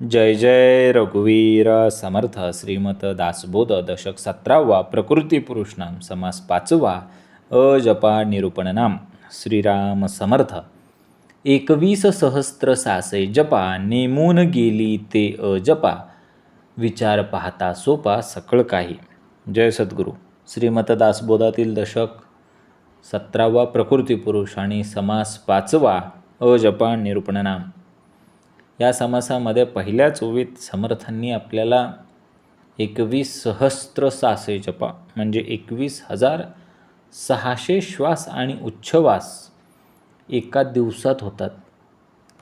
जय जय रघुवीर समर्थ. श्रीमत दासबोध दशक 17वा. प्रकृती पुरुषनाम समास 5वा. अजपा निरूपण नाम. श्रीराम समर्थ. 21 सहस्त्र सासे जपा, नेमून गेली ते अजपा. विचार पाहता सोपा सकळ काही. जय सद्गुरू. श्रीमत दासबोधातील दशक 17वा प्रकृती पुरुष आणि समास 5वा अजपा निरूपण नाम. या समासामध्ये पहिल्याच ओवीत समर्थांनी आपल्याला 21 सहस्त्र सासे जपा म्हणजे 21,600 श्वास आणि उच्छ्वास एका दिवसात होतात.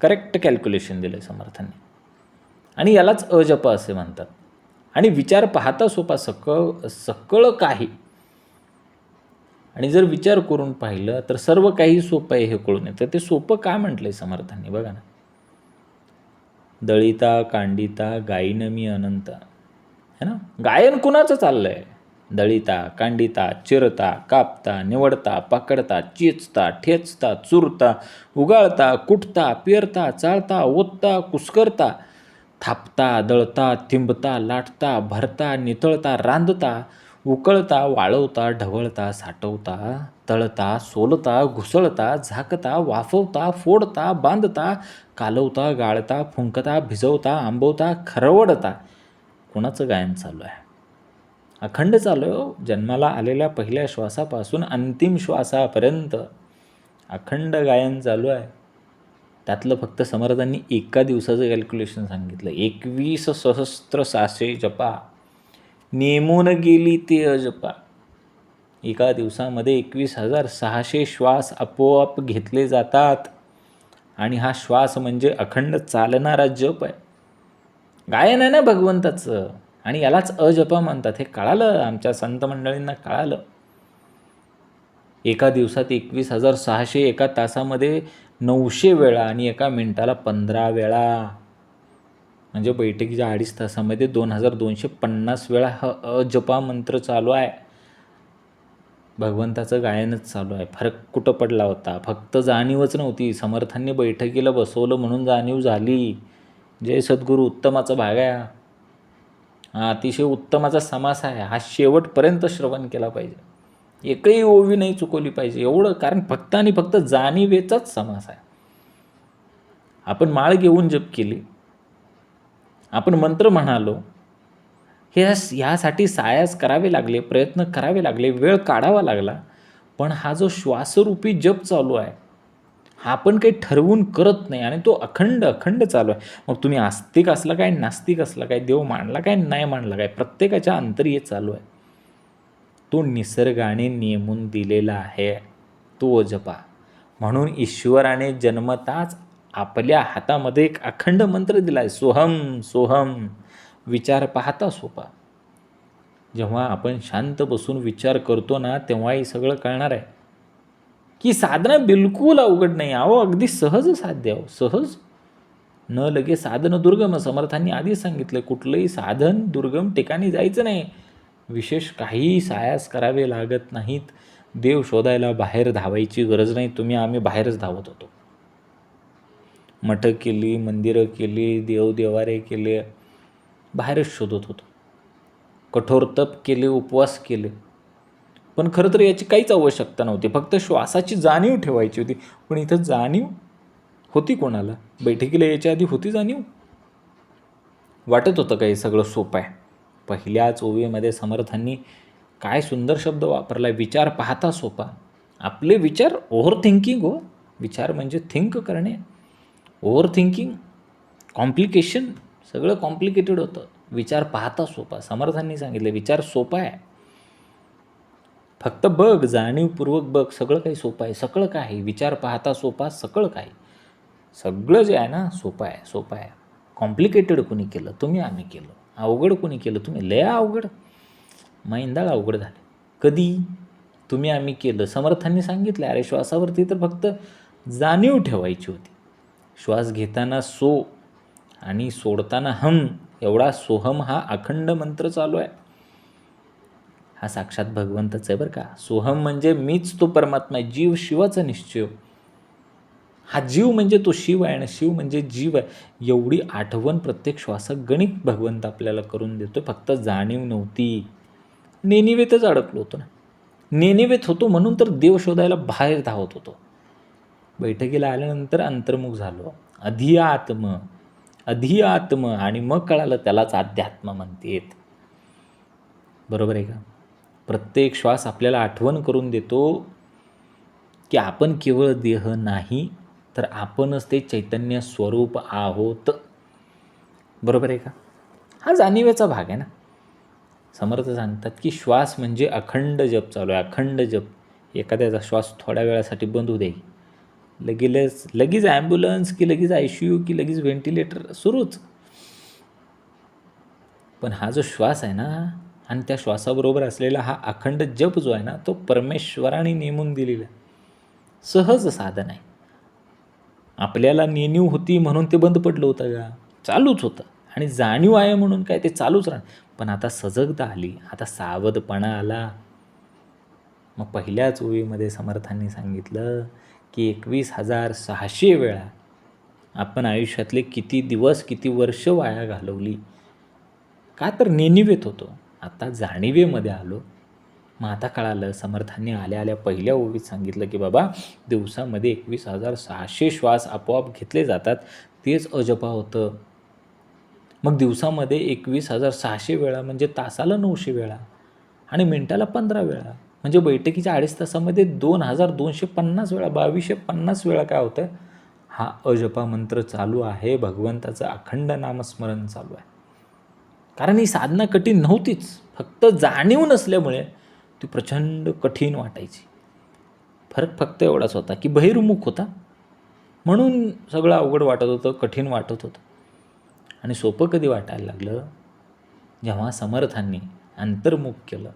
करेक्ट कॅल्क्युलेशन दिलं समर्थांनी. आणि यालाच अजप असे म्हणतात. आणि विचार पाहता सोपा सकळ काही. आणि जर विचार करून पाहिलं तर सर्व काही सोपं आहे हे कळून येतं. ते सोपं का म्हटलंय समर्थांनी बघा ना. दळिता कांडिता गायीन मी अनंत है ना. गायन कुणाचं चाललंय? दळिता कांडिता चिरता कापता निवडता पकडता चेचता ठेचता चुरता उगाळता कुटता पेरता चाळता ओतता कुस्करता थापता दळता तिंबता लाटता भरता नितळता रांधता उकळता वाळवता ढवळता साठवता तळता सोलता घुसळता झाकता वाफवता फोडता बांधता कालवता गाळता फुंकता भिजवता आंबवता खरवडता. कोणाचं गायन चालू आहे? अखंड चालू आहे. जन्माला आलेल्या पहिल्या श्वासापासून अंतिम श्वासापर्यंत अखंड गायन चालू आहे. त्यातलं फक्त समर्थांनी एका दिवसाचं कॅल्क्युलेशन सांगितलं. 21 सहस्त्र सासे जपा, नेमून गेली ते अजपा. एका दिवसामध्ये 21,600 श्वास आपोआप घेतले जातात. आणि हा श्वास म्हणजे अखंड चालणारा जप आहे. गायन आहे ना भगवंताचं. आणि यालाच अजपा म्हणतात. हे कळालं आमच्या संत मंडळींना कळालं. एका दिवसात 21,600, एका तासामध्ये 900 वेळा आणि एका मिनिटाला 15 वेळा. म्हणजे बैठकीच्या 2.5 तासामध्ये 2,250 वेळा हा अजपा मंत्र चालू आहे. भगवंताचं गायनच चालू आहे. फरक कुठं पडला होता? फक्त जाणीवच नव्हती. समर्थांनी बैठकीला बसवलं म्हणून जाणीव झाली. जय सद्गुरू. उत्तमाचा भाग आहे हा. अतिशय उत्तमाचा समास आहे हा. शेवटपर्यंत श्रवण केला पाहिजे. एकही ओवी नाही चुकवली पाहिजे एवढं. कारण फक्त आणि फक्त जाणीवेचाच समास आहे. आपण माळ घेऊन जप केली, आपण मंत्र म्हणालो, ह्यासाठी सायास करावे लागले, प्रयत्न करावे लागले, वेळ काढावा लागला. पण हा जो श्वासरूपी जप चालू आहे हा आपण काही ठरवून करत नाही आणि तो अखंड अखंड चालू आहे. मग तुम्ही आस्तिक असला काय, नास्तिक असला काय, देव मानला काय, नाही मानला काय, प्रत्येकाच्या अंतरी हे चालू आहे. तो निसर्गाने नेमून दिलेला आहे तो जपा. म्हणून ईश्वराने जन्मताच आपल्या हातामध्ये एक अखंड मंत्र दिला आहे. सोहम सोहम. विचार पाहता सोपा. जेव्हा आपण शांत बसून विचार करतो ना तेव्हाही सगळं कळणार आहे की साधना बिलकुल अवघड नाही. अहो अगदी सहज साध्य आहे. सहज. न लगे साधन दुर्गम. समर्थांनी आधी सांगितलं कुठलंही साधन दुर्गम ठिकाणी जायचं नाही. विशेष काही सायास करावे लागत नाहीत. देव शोधायला बाहेर धावायची गरज नाही. आम्ही बाहेरच धावत होतो. मठ केली, मंदिरं केली, देवदेवारे केले, बाहेरच शोधत होतो. कठोर तप केले, उपवास केले, पण खरं तर याची काहीच आवश्यकता नव्हती. फक्त श्वासाची जाणीव ठेवायची होती. पण इथं जाणीव होती कोणाला? बैठकीला यायच्या आधी होती जाणीव? वाटत होतं का हे सगळं सोपं आहे? पहिल्याच ओवीमध्ये समर्थांनी काय सुंदर शब्द वापरला आहे. विचार पाहता सोपा. आपले विचार ओव्हर थिंकिंग हो. विचार म्हणजे थिंक करणे. ओव्हर थिंकिंग, कॉम्प्लिकेशन, सगळं कॉम्प्लिकेटेड होतं. विचार पाहता सोपा. समर्थांनी सांगितलं विचार सोपा आहे. फक्त बघ, जाणीवपूर्वक बघ. सगळं काही सोपं आहे. सगळं काही विचार पाहता सोपा सगळं काही. सगळं जे आहे ना सोपं आहे. सोपं आहे. कॉम्प्लिकेटेड कोणी केलं? तुम्ही, आम्ही केलं. अवघड कोणी केलं? तुम्ही. लय अवघड, मैंदाळ अवघड झाले. कधी? तुम्ही, आम्ही केलं. समर्थांनी सांगितलं अरे श्वासावरती तर फक्त जाणीव ठेवायची होती. श्वास घेताना सो आणि सोडताना हम. एवढा सोहम हा अखंड मंत्र चालू आहे. हा साक्षात भगवंताच आहे बरं का. सोहम म्हणजे मीच तो परमात्मा आहे. जीव शिवाचा निश्चय. हा जीव म्हणजे तो शिव आहे आणि शिव म्हणजे जीव आहे, एवढी आठवण प्रत्येक श्वासात गणित भगवंत आपल्याला करून देतो. फक्त जाणीव नव्हती. नेनिवेतच अडकलो होतो ना. नेनिवेत होतो म्हणून तर देव शोधायला बाहेर धावत होतो. बैठकीला आल्यानंतर अंतर्मुख झालो. अध्यात्म आणि मग कळालं त्यालाच अध्यात्म म्हणतेत. बरोबर आहे का? प्रत्येक श्वास आपल्याला आठवण करून देतो की आपण केवळ देह नाही, तर आपणच ते चैतन्य स्वरूप आहोत. बरोबर आहे का? हा जाणीवेचा भाग आहे ना. समर्थ सांगतात की श्वास म्हणजे अखंड जप चालू आहे, अखंड जप. एखाद्याचा श्वास थोड्या वेळासाठी बंद होऊ दे, लगेच ॲम्ब्युलन्स की लगेच ICU की लगेच व्हेंटिलेटर सुरूच. पण हा जो श्वास आहे ना, आणि त्या श्वासाबरोबर असलेला हा अखंड जप जो आहे ना, तो परमेश्वराने नेमून दिलेला सहज साधन आहे. आपल्याला नेणीव होती म्हणून ते बंद पडलं होतं का? चालूच होतं. आणि जाणीव आहे म्हणून काय ते चालूच राहणार. पण आता सजगता आली, आता सावधपणा आला. मग पहिल्याच ओळीमध्ये समर्थांनी सांगितलं की 21,600 वेळा आपण आयुष्यातले किती दिवस, किती वर्ष वाया घालवली. का तर नेनिवेत होतो. आता जाणीवेमध्ये आलो. मग आता कळालं, समर्थांनी आल्या आल्या पहिल्या ओळीत सांगितलं की बाबा दिवसामध्ये 21,600 श्वास आपोआप घेतले जातात, तेच अजपा होतं. मग दिवसामध्ये 21,600 वेळा म्हणजे तासाला 900 वेळा आणि मिनिटाला 15 वेळा, म्हणजे बैठकीच्या 2.5 तासामध्ये 2,250 वेळा, 2,250 वेळा काय होतं, हा अजपा मंत्र चालू आहे. भगवंताचं अखंड नामस्मरण चालू आहे. कारण ही साधना कठीण नव्हतीच, फक्त जाणीव नसल्यामुळे ती प्रचंड कठीण वाटायची. फरक फक्त एवढाच होता की बहिर्मुख होता म्हणून सगळं अवघड वाटत होतं, कठीण वाटत होतं. आणि सोपं कधी वाटायला लागलं, जेव्हा समर्थांनी अंतर्मुख केलं,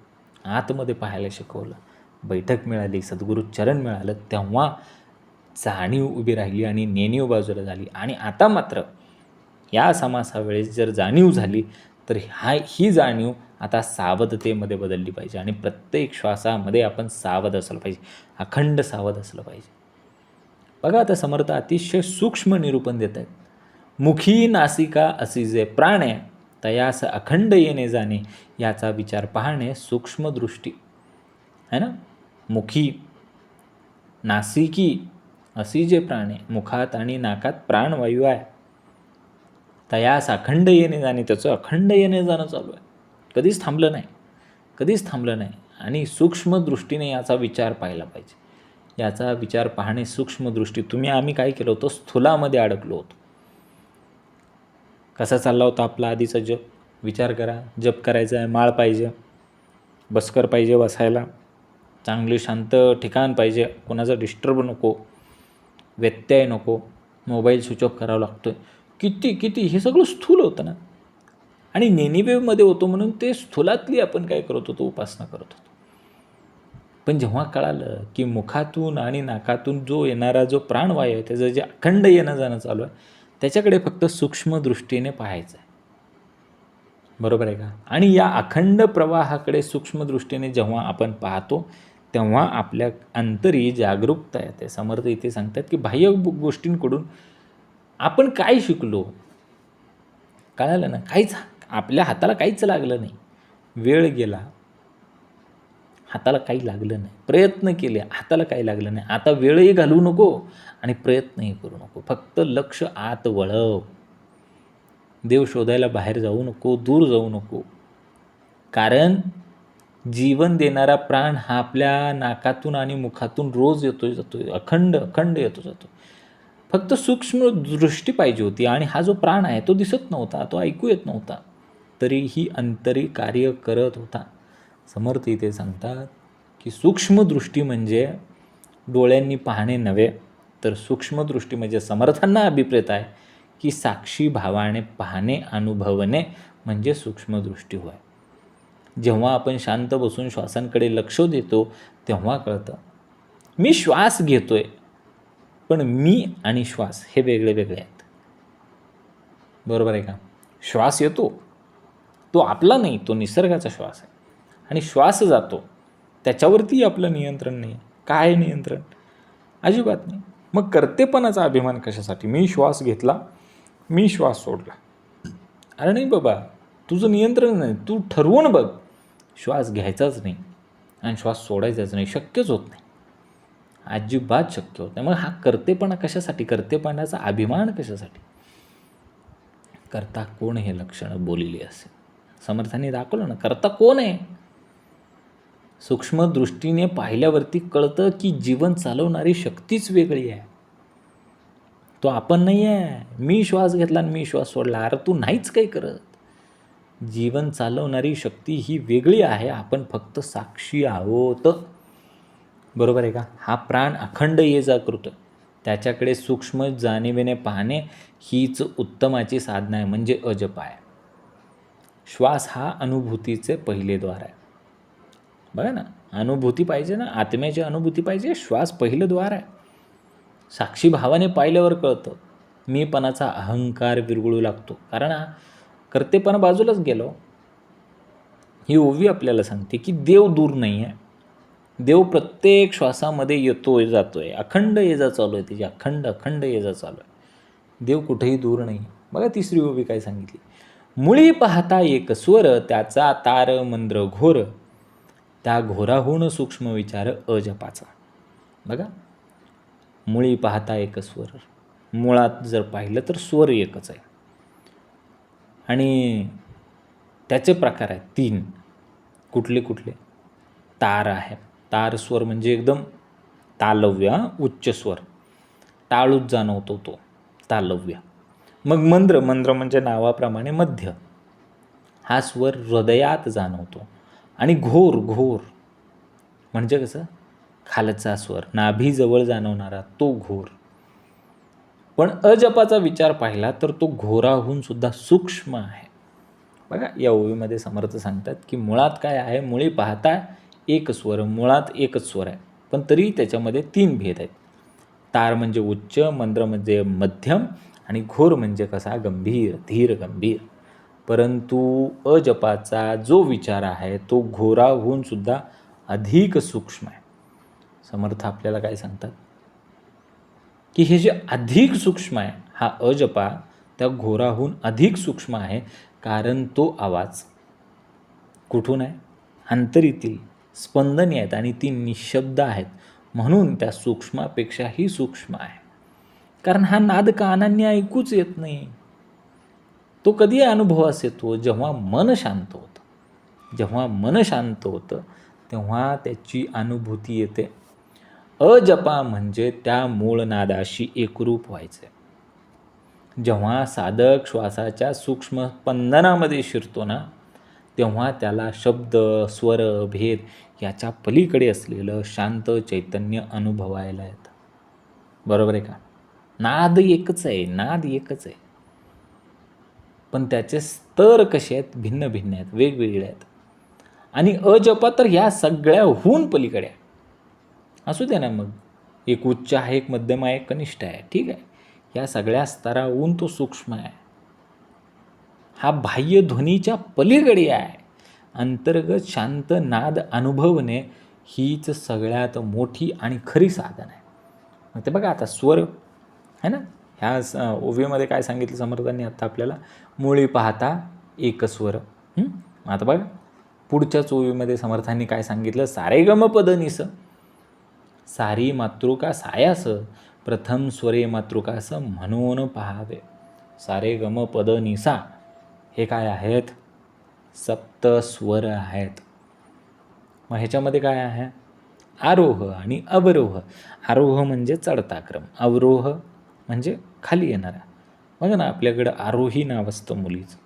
आतमध्ये पाहायला शिकवलं, बैठक मिळाली, सद्गुरू चरण मिळालं, तेव्हा जाणीव उभी राहिली आणि नेणीव बाजूला झाली. आणि आता मात्र या समासावेळेस जर जाणीव झाली तर ही जाणीव आता सावधतेमध्ये बदलली पाहिजे आणि प्रत्येक श्वासामध्ये आपण सावध असलं पाहिजे, अखंड सावध असलं पाहिजे. बघा आता समर्थ अतिशय सूक्ष्म निरूपण देत आहेत. मुखी नासिका असी जे प्राणे, तयास अखंड येणे जाणे, याचा विचार पाहणे सूक्ष्मदृष्टी है ना. मुखी नासिकी असी जे प्राणे, मुखात आणि नाकात प्राणवायू आहे, तयास अखंड येणे जाणे, त्याचं अखंड येणे जाणं चालू आहे, कधीच थांबलं नाही. आणि सूक्ष्मदृष्टीने याचा विचार पाहिला पाहिजे. याचा विचार पाहणे सूक्ष्मदृष्टी. आम्ही काय केलं होतं, स्थूलामध्ये अडकलो होतो. कसा चालला होता आपला आधीचा जप? विचार करा. जप करायचा आहे, माळ पाहिजे, बसकर पाहिजे बसायला, चांगली शांत ठिकाण पाहिजे, कोणाचा डिस्टर्ब नको, व्यत्यय नको, मोबाईल स्विच ऑफ करावा लागतो आहे, किती हे सगळं स्थूल होतं ना. आणि नेनिवेमध्ये होतो म्हणून ते स्थूलातली आपण काय करत होतो, उपासना करत होतो. पण जेव्हा कळालं की मुखातून आणि नाकातून जो येणारा जो प्राणवायू आहे, त्याचं जे अखंड येणं जाणं चालू आहे, त्याच्याकडे फक्त सूक्ष्म दृष्टीने पाहायचं आहे. बरोबर आहे का? आणि या अखंड प्रवाहाकडे सूक्ष्म दृष्टीने जेव्हा आपण पाहतो, तेव्हा आपल्या अंतरी जागरूकता येते. समर्थ इथे सांगतात की बाह्य गोष्टींकडून आपण काय शिकलो, कळालं ना. काहीच आपल्या हाताला काहीच लागलं नाही. वेळ गेला, हाताला काही लागलं नाही. प्रयत्न केले, हाताला काही लागलं नाही. आता वेळही घालवू नको आणि प्रयत्नही करू नको. फक्त लक्ष आत वळव. देव शोधायला बाहेर जाऊ नको, दूर जाऊ नको. कारण जीवन देणारा प्राण हा आपल्या नाकातून आणि मुखातून रोज येतो जातो, अखंड येतो जातो. फक्त सूक्ष्म दृष्टी पाहिजे होती. आणि हा जो प्राण आहे तो दिसत नव्हता, तो ऐकू येत नव्हता, तरीही अंतरी कार्य करत होता. समर्थ इथे सांगतात की सूक्ष्मदृष्टी म्हणजे डोळ्यांनी पाहणे नव्हे, तर सूक्ष्मदृष्टी म्हणजे समर्थांना अभिप्रेत आहे की साक्षी भावाने पाहणे, अनुभवणे म्हणजे सूक्ष्मदृष्टी होय. जेव्हा आपण शांत बसून श्वासांकडे लक्ष देतो तेव्हा कळतं, मी श्वास घेतोय, पण मी आणि श्वास हे वेगळे वेगळे आहेत. बरोबर आहे का? श्वास येतो, तो आपला नाही, तो निसर्गाचा श्वास आहे. आणि श्वास जातो, त्याच्यावरती आपलं नियंत्रण नाही. काय नियंत्रण? अजिबात नाही. मग कर्तेपणाचा अभिमान कशासाठी? मी श्वास घेतला, मी श्वास सोडला. अरे नाही बाबा, तुझं नियंत्रण नाही, तू ठरवून बघ श्वास घ्यायचाच नाही आणि श्वास सोडायचाच नाही. शक्यच होत नाही, अजिबात शक्य होत नाही. मग हा कर्तेपणा कशासाठी? कर्तेपणाचा अभिमान कशासाठी? कर्ता कोण हे लक्षणं बोलली असेल. समर्थांनी दाखवलं ना, कर्ता कोण आहे. सूक्ष्म दृष्टीने पाहिल्यावरती कळतं की जीवन चालवणारी शक्तीच वेगळी आहे. तो आपण नाही आहे. मी श्वास घेतला आणि मी श्वास सोडला, अरे तू नाहीच काही करत. जीवन चालवणारी शक्ती ही वेगळी आहे, आपण फक्त साक्षी आहोत. बरोबर आहे का? हा प्राण अखंड ये जा करतो, त्याच्याकडे सूक्ष्म जाणीवेने पाहणे हीच उत्तमाची साधना आहे, म्हणजे अजप आहे. श्वास हा अनुभूतीचे पहिले द्वार आहे. बघा ना, अनुभूती पाहिजे ना, आत्म्याची अनुभूती पाहिजे, श्वास पहिलं द्वार आहे. साक्षी भावाने पाहिल्यावर कळतं. मीपणाचा अहंकार विरघळू लागतो, कारण हा कर्तेपणा बाजूलाच गेलो. ही ओवी आपल्याला सांगते की देव दूर नाही आहे. देव प्रत्येक श्वासामध्ये येतोय जातोय, अखंड ये जा चालू आहे त्याची, अखंड अखंड ये जा चालू आहे. देव कुठेही दूर नाही. बघा तिसरी ओवी काय सांगितली. मुळी पाहता एक स्वर, त्याचा तार मंद्र घोर, त्या घोराहून सूक्ष्म विचार अजपाचा. बघा, मुळी पाहता एक स्वर, मुळात जर पाहिलं तर स्वर एकच आहे आणि त्याचे प्रकार आहेत 3. कुठले कुठले? तार आहे. तार स्वर म्हणजे एकदम तालव्य, उच्च स्वर, टाळूच जाणवतो तो तालव्य. मग मंद्र, मंद्र म्हणजे नावाप्रमाणे मध्य, हा स्वर हृदयात जाणवतो. आणि घोर, घोर म्हणजे कसं? खालचा स्वर, नाभीजवळ जाणवणारा तो घोर. पण अजपाचा विचार पाहिला तर तो घोराहून सुद्धा सूक्ष्म आहे. बघा, या ओवीमध्ये समर्थ सांगतात की मुळात काय आहे? मुळी पाहता एक स्वर, मुळात एकच स्वर आहे, पण तरी त्याच्यामध्ये 3 भेद आहेत. तार म्हणजे उच्च, मंद्र म्हणजे मध्यम आणि घोर म्हणजे कसा? गंभीर, धीर गंभीर. परंतु अजपाचा जो विचार आहे तो घोराहून सुद्धा अधिक सूक्ष्म आहे. समर्थ आपल्याला काय सांगतात की हे जे अधिक सूक्ष्म आहे, हा अजपा त्या घोराहून अधिक सूक्ष्म आहे, कारण तो आवाज कुठून आहे? अंतरीतील स्पंदने आहेत आणि ती निशब्द आहेत, म्हणून त्या सूक्ष्मापेक्षाही सूक्ष्म आहे. कारण हा नाद कानांनी ऐकूच येत नाही. तो कधी अनुभवास येतो? जेव्हा मन शांत होतं. जेव्हा मन शांत होतं तेव्हा त्याची अनुभूती येते. अजपा म्हणजे त्या मूळ नादाशी एकरूप व्हायचे. जेव्हा साधक श्वासाच्या सूक्ष्म स्पंदनामध्ये शिरतो ना, तेव्हा त्याला शब्द, स्वर, भेद याच्या पलीकडे असलेलं शांत चैतन्य अनुभवायला येतं. बरोबर आहे का? नाद एकच आहे, नाद एकच आहे, पण त्याचे स्तर कसे आहेत? भिन्न भिन्न आहेत, वेगवेगळे आहेत. आणि अजपा तर ह्या सगळ्याहून पलीकडे आहे. असू दे ना, मग एक उच्च आहे, एक मध्यम आहे, एक कनिष्ठ आहे, ठीक आहे. या सगळ्या स्तराहून तो सूक्ष्म आहे. हा बाह्य ध्वनीच्या पलीकडे आहे. अंतर्गत शांत नाद अनुभवणे हीच सगळ्यात मोठी आणि खरी साधन आहे. मग ते बघा, आता स्वर आहे ना, ह्या ओवीमध्ये काय सांगितलं समर्थांनी आता आपल्याला? मुळी पाहता एक स्वर. आता बघा, पुढच्याच ओवीमध्ये समर्थांनी काय सांगितलं? सारेगम पद निस, सारी मातृका सायास, प्रथम स्वरे मातृकास म्हणून पहावे. सारेगम पद निसा हे काय आहेत? सप्त स्वर आहेत. मग ह्याच्यामध्ये काय आहे? आरोह आणि अवरोह. आरोह म्हणजे चढता क्रम, अवरोह म्हणजे खाली येणारा. बघा ना, आपल्याकडं आरोही नाव असतं मुलीचं,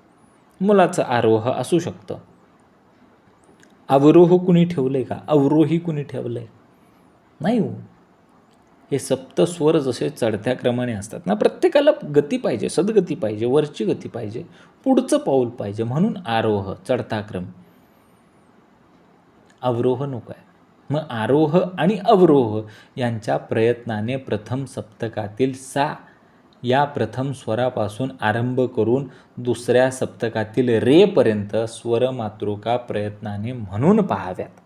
मुलाचं आरोह असू शकतं. अवरोह कुणी ठेवलंय का? अवरोही कुणी ठेवलंय? नाही हो. हे सप्त स्वर जसे चढत्या क्रमाने असतात ना, प्रत्येकाला गती पाहिजे, सद्गती पाहिजे, वरची गती पाहिजे, पुढचं पाऊल पाहिजे, म्हणून आरोह चढता क्रम. अवरोह नको आहे. मग आरोह आणि अवरोह यांच्या प्रयत्नाने प्रथम सप्तकातील सा या प्रथम स्वरापासून आरंभ करून दुसऱ्या सप्तकातील रेपर्यंत स्वर मातृका प्रयत्नाने म्हणून पाहाव्यात.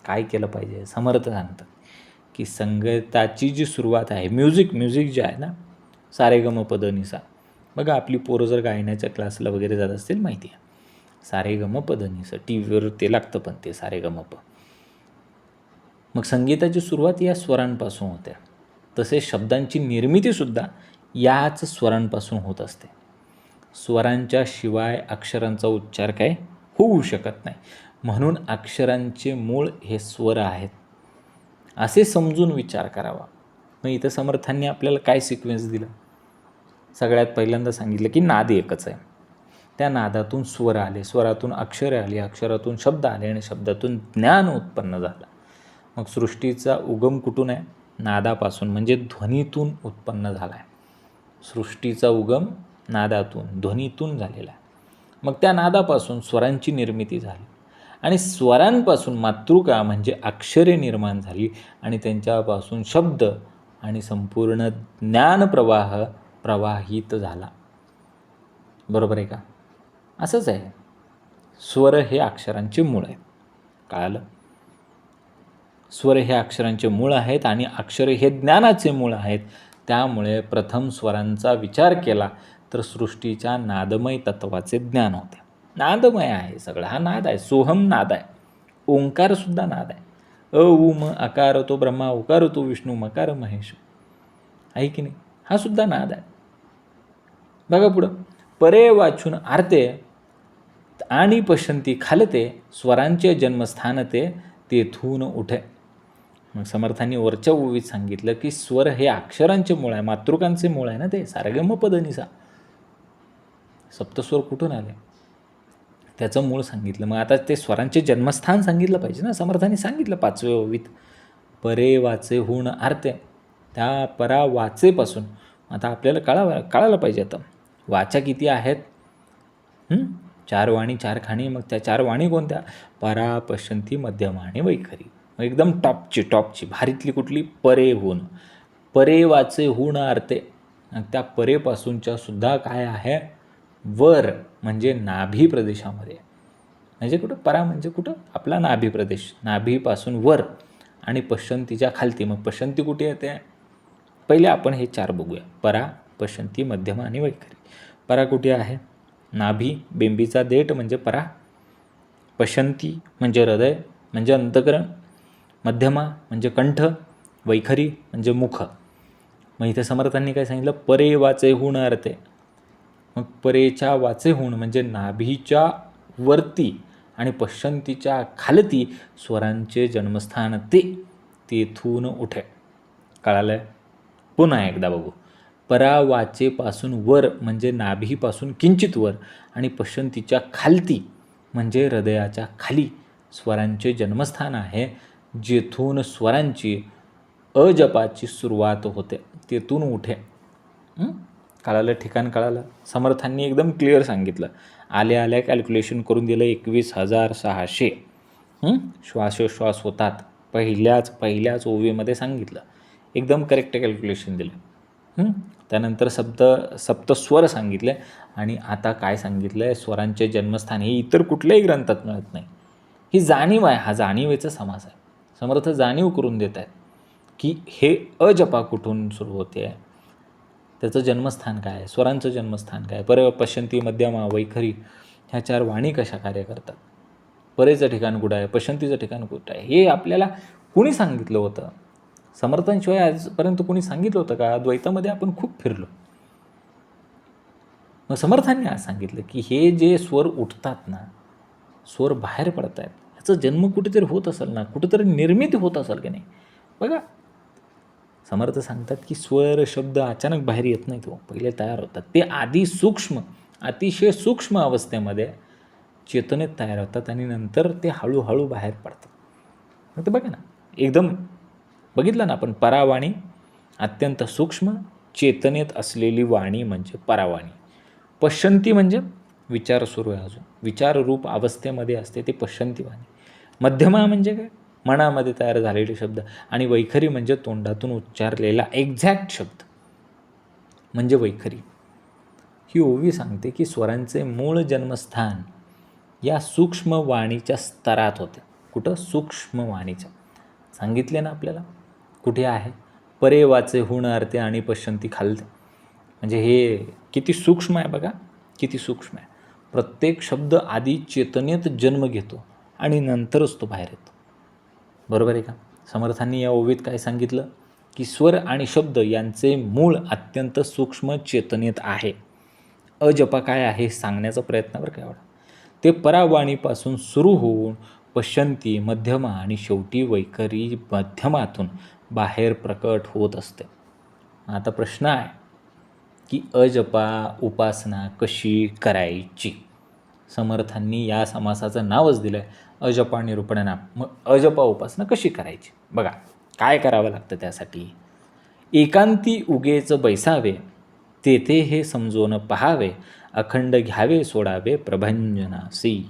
काय केलं पाहिजे? समर्थ सांगतात की संगीताची जी सुरुवात आहे, म्युझिक जे आहे ना, सारेगमपधनिसा. बघा आपली पोरं जर गायनाच्या क्लासला वगैरे जात असतील माहिती आहे, सारेगमपधनिसा टी व्हीवर ते लागतं, पण ते सारेगमप. मग संगीताची सुरुवात या स्वरांपासून होते. तसेच शब्दांची निर्मितीसुद्धा याच स्वरांपासून होत असते. स्वरांच्या शिवाय अक्षरांचा उच्चार काय होऊ शकत नाही. म्हणून अक्षरांचे मूळ हे स्वर आहेत असे समजून विचार करावा. मग इथं समर्थांनी आपल्याला काय सिक्वेन्स दिला? सगळ्यात पहिल्यांदा सांगितलं की नाद एकच आहे. त्या नादातून स्वर आले, स्वरातून अक्षरे आली, अक्षरातून शब्द आले आणि शब्दातून ज्ञान उत्पन्न झालं. मग सृष्टीचा उगम कुठून आहे? नादापासून, म्हणजे ध्वनीतून उत्पन्न झाला आहे. सृष्टीचा उगम नादातून, ध्वनीतून झालेला आहे. मग त्या नादापासून स्वरांची निर्मिती झाली आणि स्वरांपासून मातृका म्हणजे अक्षरे निर्माण झाली आणि त्यांच्यापासून शब्द आणि संपूर्ण ज्ञानप्रवाह प्रवाहित झाला. बरोबर आहे का? असंच आहे. स्वर हे अक्षरांचे मूळ आहे. कळालं? स्वर हे अक्षरांचे मूळ आहेत आणि अक्षरे हे ज्ञानाचे मूळ आहेत. त्यामुळे प्रथम स्वरांचा विचार केला तर सृष्टीच्या नादमय तत्वाचे ज्ञान होते. नादमय आहे सगळं, हा नाद आहे, सोहम नाद आहे. ओंकारसुद्धा नाद आहे. अ उ म अकार तो ब्रह्मा, उकार तो विष्णू, मकार महेश, आहे की नाही? हा सुद्धा नाद आहे. बघा पुढं, परे वाचून आरते आणि पश्यंती खालते, स्वरांचे जन्मस्थान ते तेथून उठे. मग समर्थांनी वरच्या ओवीत सांगितलं की स्वर हे अक्षरांचे मूळ आहे, मातृकांचे मूळ आहे ना ते, सारेगमपधनिसा. सप्तस्वर कुठून आले त्याचं मूळ सांगितलं. मग आता ते स्वरांचे जन्मस्थान सांगितलं पाहिजे ना. समर्थांनी सांगितलं 5व्या ओवीत, परे वाचे होऊन आरते, त्या परा वाचेपासून. आता आपल्याला कळायला पाहिजे आता वाचा किती आहेत. 4 वाणी 4 खाणी. मग त्या 4 वाणी कोणत्या? परा, पश्यंती, मध्यमा आणि वैखरी. मग एकदम टॉपची भारीतली कुठली? परे होऊन. परे वाचे होऊन आरते. त्या परेपासूनच्या सुद्धा काय आहे? वर, म्हणजे नाभी प्रदेशामध्ये. म्हणजे कुठं? परा म्हणजे कुठं? आपला नाभी प्रदेश. नाभीपासून वर आणि पश्यंतीच्या खालती. मग पश्यंती कुठे येते? पहिले आपण हे 4 बघूया. परा, पश्यंती, मध्यमा आणि वैखरी. परा कुठे आहे? नाभी, बेंबीचा देठ म्हणजे परा. पश्यंती म्हणजे हृदय, म्हणजे अंतकरण. मध्यमा म्हणजे कंठ. वैखरी म्हणजे मुख. मग इथे समर्थांनी काय सांगितलं? परे वाचे होऊन आरते. मग परेच्या वाचे होऊन म्हणजे नाभीच्या वरती आणि पश्यंतीच्या खालती स्वरांचे जन्मस्थान ते, तेथून उठे. कळालं? पुन्हा एकदा बघू. परा वाचेपासून वर म्हणजे नाभीपासून किंचित वर आणि पश्यंतीच्या खालती म्हणजे हृदयाच्या खाली स्वरांचे जन्मस्थान आहे, जेथून स्वरांची अजपाची सुरुवात होते, तेथून उठे. कळालं? ठिकाण कळालं? समर्थांनी एकदम क्लिअर सांगितलं. आल्या कॅल्क्युलेशन करून दिलं 21,600. श्वासोश्वास होतात. पहिल्याच ओवीमध्ये सांगितलं. एकदम करेक्ट कॅल्क्युलेशन दिलं. त्यानंतर सप्तस्वर सांगितले आणि आता काय सांगितलं आहे? स्वरांचे जन्मस्थान. हे इतर कुठल्याही ग्रंथात मिळत नाही. ही जाणीव आहे, हा जाणीवेचा समास आहे. समर्थ जाणीव करून देत आहेत की हे अजपा कुठून सुरू होते आहे, त्याचं जन्मस्थान काय आहे, स्वरांचं जन्मस्थान काय, पश्यंती, मध्यमा, वैखरी ह्या 4 वाणी कशा कार्य करतात, परेचं ठिकाण कुठं आहे, पश्यंतीचं ठिकाण कुठं आहे, हे आपल्याला कुणी सांगितलं होतं? समर्थांशिवाय आजपर्यंत कुणी सांगितलं होतं का? द्वैतामध्ये आपण खूप फिरलो. मग समर्थांनी आज सांगितलं की हे जे स्वर उठतात ना, स्वर बाहेर पडत आहेत, ह्याचा जन्म कुठेतरी होत असेल ना, कुठेतरी निर्मिती होत असेल की नाही. बघा समर्थ सांगतात की स्वर शब्द अचानक बाहेर येत नाहीत, पहिले तयार होतात. ते आधी अतिशय सूक्ष्म अवस्थेमध्ये चेतनेत तयार होतात आणि नंतर ते हळूहळू बाहेर पडतात. मग ते बघा ना, एकदम बघितलं ना आपण, परावाणी अत्यंत सूक्ष्म चेतनेत असलेली वाणी म्हणजे परावाणी. पश्यंती म्हणजे विचार सुरू आहे, अजून विचाररूप अवस्थेमध्ये असते, ते पश्यंती वाणी. मध्यमा म्हणजे काय? मनामध्ये तयार झालेले शब्द. आणि वैखरी म्हणजे तोंडातून उच्चारलेला एक्झॅक्ट शब्द म्हणजे वैखरी. ही ओवी सांगते की स्वरांचे मूळ जन्मस्थान या सूक्ष्म वाणीच्या स्तरात होते. कुठं? सूक्ष्म वाणीच्या. सांगितले ना आपल्याला कुठे आहे? परे वाचे हुण अर्थे आणि पश्यंती खालते. म्हणजे हे किती सूक्ष्म आहे बघा, किती सूक्ष्म आहे. प्रत्येक शब्द आधी चेतनेत जन्म घेतो आणि नंतरच तो बाहेर येतो. बरोबर आहे का? समर्थांनी या ओवीत काय सांगितलं की स्वर आणि शब्द यांचे मूळ अत्यंत सूक्ष्म चेतनेत आहे. अजपा काय आहे हे सांगण्याचा प्रयत्न बरं काय एवढा. ते परावाणीपासून सुरू होऊन पश्यंती, मध्यमा आणि शेवटी वैखरी मध्यमातून बाहेर प्रकट होत असते. आता प्रश्न आहे की अजपा उपासना कशी करायची? समर्थांनी या समासाचं नावच दिलं आहे अजपा निरूपण नाम. मग अजपा उपासना कशी करायची? बघा काय करावं लागतं त्यासाठी. एकांती उगेच बैसावे, तेथे हे समजून पहावे, अखंड घ्यावे सोडावे प्रभंजनासी.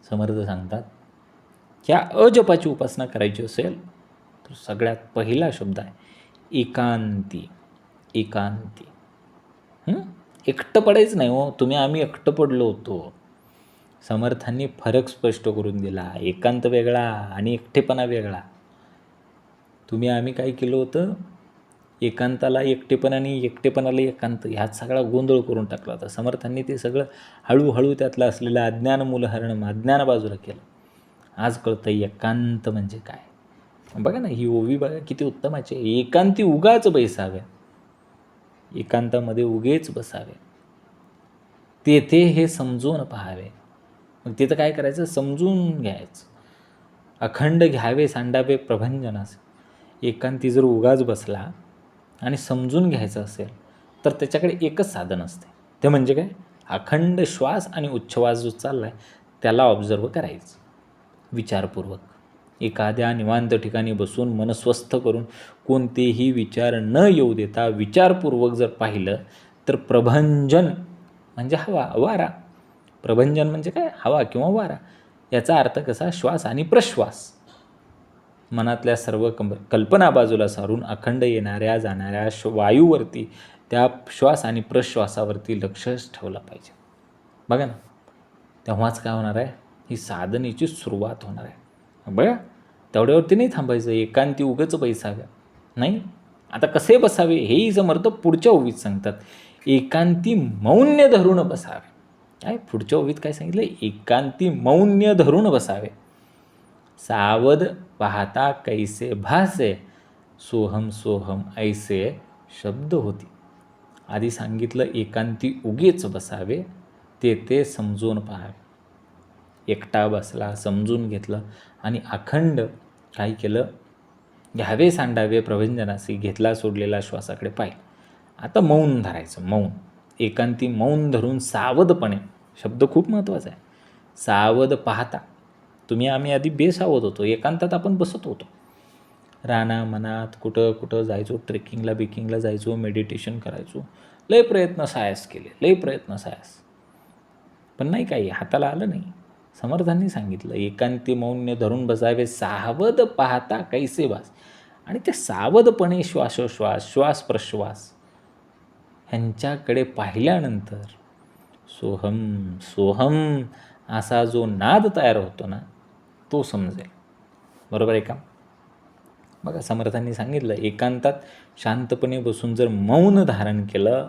समर्थ सांगतात ह्या अजपाची उपासना करायची असेल तर सगळ्यात पहिला शब्द आहे एकांती. एकांती. एकटं पडायचं नाही हो. आम्ही एकटं पडलो होतो. समर्थांनी फरक स्पष्ट करून दिला. एकांत वेगळा आणि एकटेपणा वेगळा. आम्ही काय केलं होतं, एकांताला एकटेपणा आणि एकटेपणाला एकांत ह्यात सगळा गोंधळ करून टाकला होता. समर्थांनी ते सगळं हळूहळू त्यातलं असलेलं अज्ञान मूलहरण अज्ञान बाजूला केलं. आज कळतं एकांत म्हणजे काय. बघा ना, ही ओवी बघा किती उत्तमाची आहे. एकांती उगाच बैसावे, एकांतामध्ये उगेच बसावे, तेथे हे समजून पहावे. मग तिथं काय करायचं, समजून घ्यायचं. अखंड घ्यावे सांडावे प्रभंजनास. एकांती जर उगाच बसला आणि समजून घ्यायचं असेल तर त्याच्याकडे एकच साधन असते, ते म्हणजे काय, अखंड श्वास आणि उच्छ्वास जो चालला आहे त्याला ऑब्झर्व करायचं विचारपूर्वक. एखाद्या निवांत ठिकाणी बसून मन स्वस्थ करून कोणतेही विचार न येऊ देता विचारपूर्वक जर पाहिलं तर प्रभंजन म्हणजे हवा, वारा. प्रभंजन म्हणजे काय, हवा किंवा वारा. याचा अर्थ कसा, श्वास आणि प्रश्वास. मनातल्या सर्व कल्पना बाजूला सारून अखंड येणाऱ्या जाणाऱ्या वायूवरती, त्या श्वास आणि प्रश्वासावरती लक्षच ठेवलं पाहिजे. बघा ना, तेव्हाच काय होणार आहे, ही साधनेची सुरुवात होणार आहे. बघा, तेवढ्यावरती नाही थांबायचं. एकांती उगाच बैसाव्या नाही. आता कसे बसावे हेही समर्थ पुढच्या ओवीत सांगतात. एकांती मौन्य धरून बसावे. काय पुढच्या ओवीत काय सांगितलं, एकांती मौन्य धरून बसावे. सावध पाहता कैसे भासे, सोहम सोहम ऐसे शब्द होती. आधी सांगितलं एकांती उगीच बसावे, ते समजून पाहावे. एकटा बसला, समजून घेतलं आणि अखंड काय केलं, घ्यावे सांडावे प्रभंजनासी, घेतला सोडलेला श्वासाकडे पाहिलं. आता मौन धरायचं. मौन, एकांती मौन धरून सावधपणे, शब्द खूप महत्त्वाचा आहे. सावध पाहता. आम्ही आधी बेसावध होतो, एकांतात आपण बसत होतो. राना मनात कुठं जायचो, ट्रेकिंगला बिकिंगला जायचो, मेडिटेशन करायचो, लय प्रयत्न सायास केले, लय प्रयत्न सायास, पण नाही काही हाताला आलं नाही. समर्थांनी सांगितलं एकांती मौन्य धरून बसावे, सावध पाहता कैसे भास. आणि ते सावधपणे श्वासोश्वास, श्वास प्रश्वास ह्यांच्याकडे पाहिल्यानंतर सोहम सोहम असा जो नाद तयार होतो ना, तो समजेल. बरोबर आहे का? बघा, समर्थांनी सांगितलं एकांतात शांतपणे बसून जर मौन धारण केलं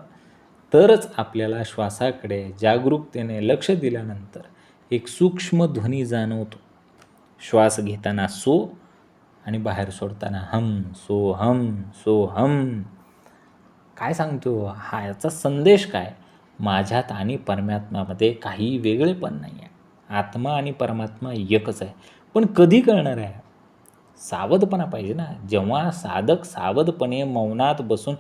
तरच आपल्याला श्वासाकडे जागरूकतेने लक्ष दिल्यानंतर एक सूक्ष्म ध्वनी जाणवतो. श्वास घेताना सो आणि बाहेर सोडताना हम, सो हम, सो हम. काय सांगतो हा, याचा संदेश काय, माझ्यात आणि परमात्म्यामध्ये काही वेगळेपण नाही आहे. आत्मा आणि परमात्मा एकच आहे. पण कधी कळणार आहे, सावधपणा पाहिजे ना. जेव्हा साधक सावधपणे मौनात बसून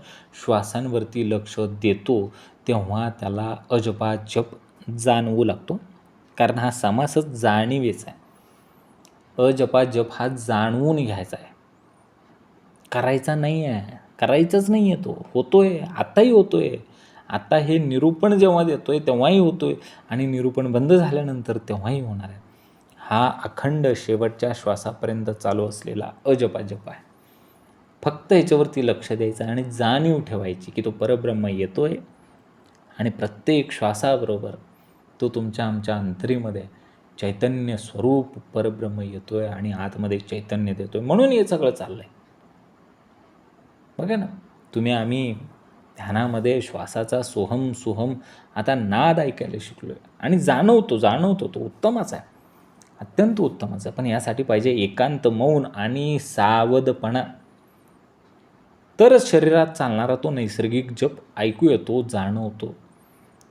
श्वासांवरती लक्ष देतो तेव्हा त्याला अजपा जप जाणवू लागतो. कारण हा समासच जाणीवेचा आहे. अजपा जप हा जाणवून घ्यायचा आहे, करायचा नाही आहे, करायचंच नाही आहे. तो होतोय, आताही होतोय. आता हे निरूपण जेव्हा देतोय तेव्हाही होतोय आणि निरूपण बंद झाल्यानंतर तेव्हाही होणार आहे. हा अखंड शेवटच्या श्वासापर्यंत चालू असलेला अजपा जप आहे. फक्त ह्याच्यावरती लक्ष द्यायचं आणि जाणीव ठेवायची की तो परब्रह्म येतोय आणि प्रत्येक श्वासाबरोबर तो तुमच्या आमच्या अंतरीमध्ये चैतन्य स्वरूप परब्रह्म येतोय आणि आतमध्ये चैतन्य देतोय. म्हणून हे सगळं चाललंय. बघा ना, आम्ही ध्यानामध्ये श्वासाचा सोहम सोहम आता नाद ऐकायला शिकलो आहे आणि जाणवतो तो उत्तमच आहे, अत्यंत उत्तमच आहे. पण यासाठी पाहिजे एकांत, मौन आणि सावधपणा. तरच शरीरात चालणारा तो नैसर्गिक जप ऐकू येतो, जाणवतो.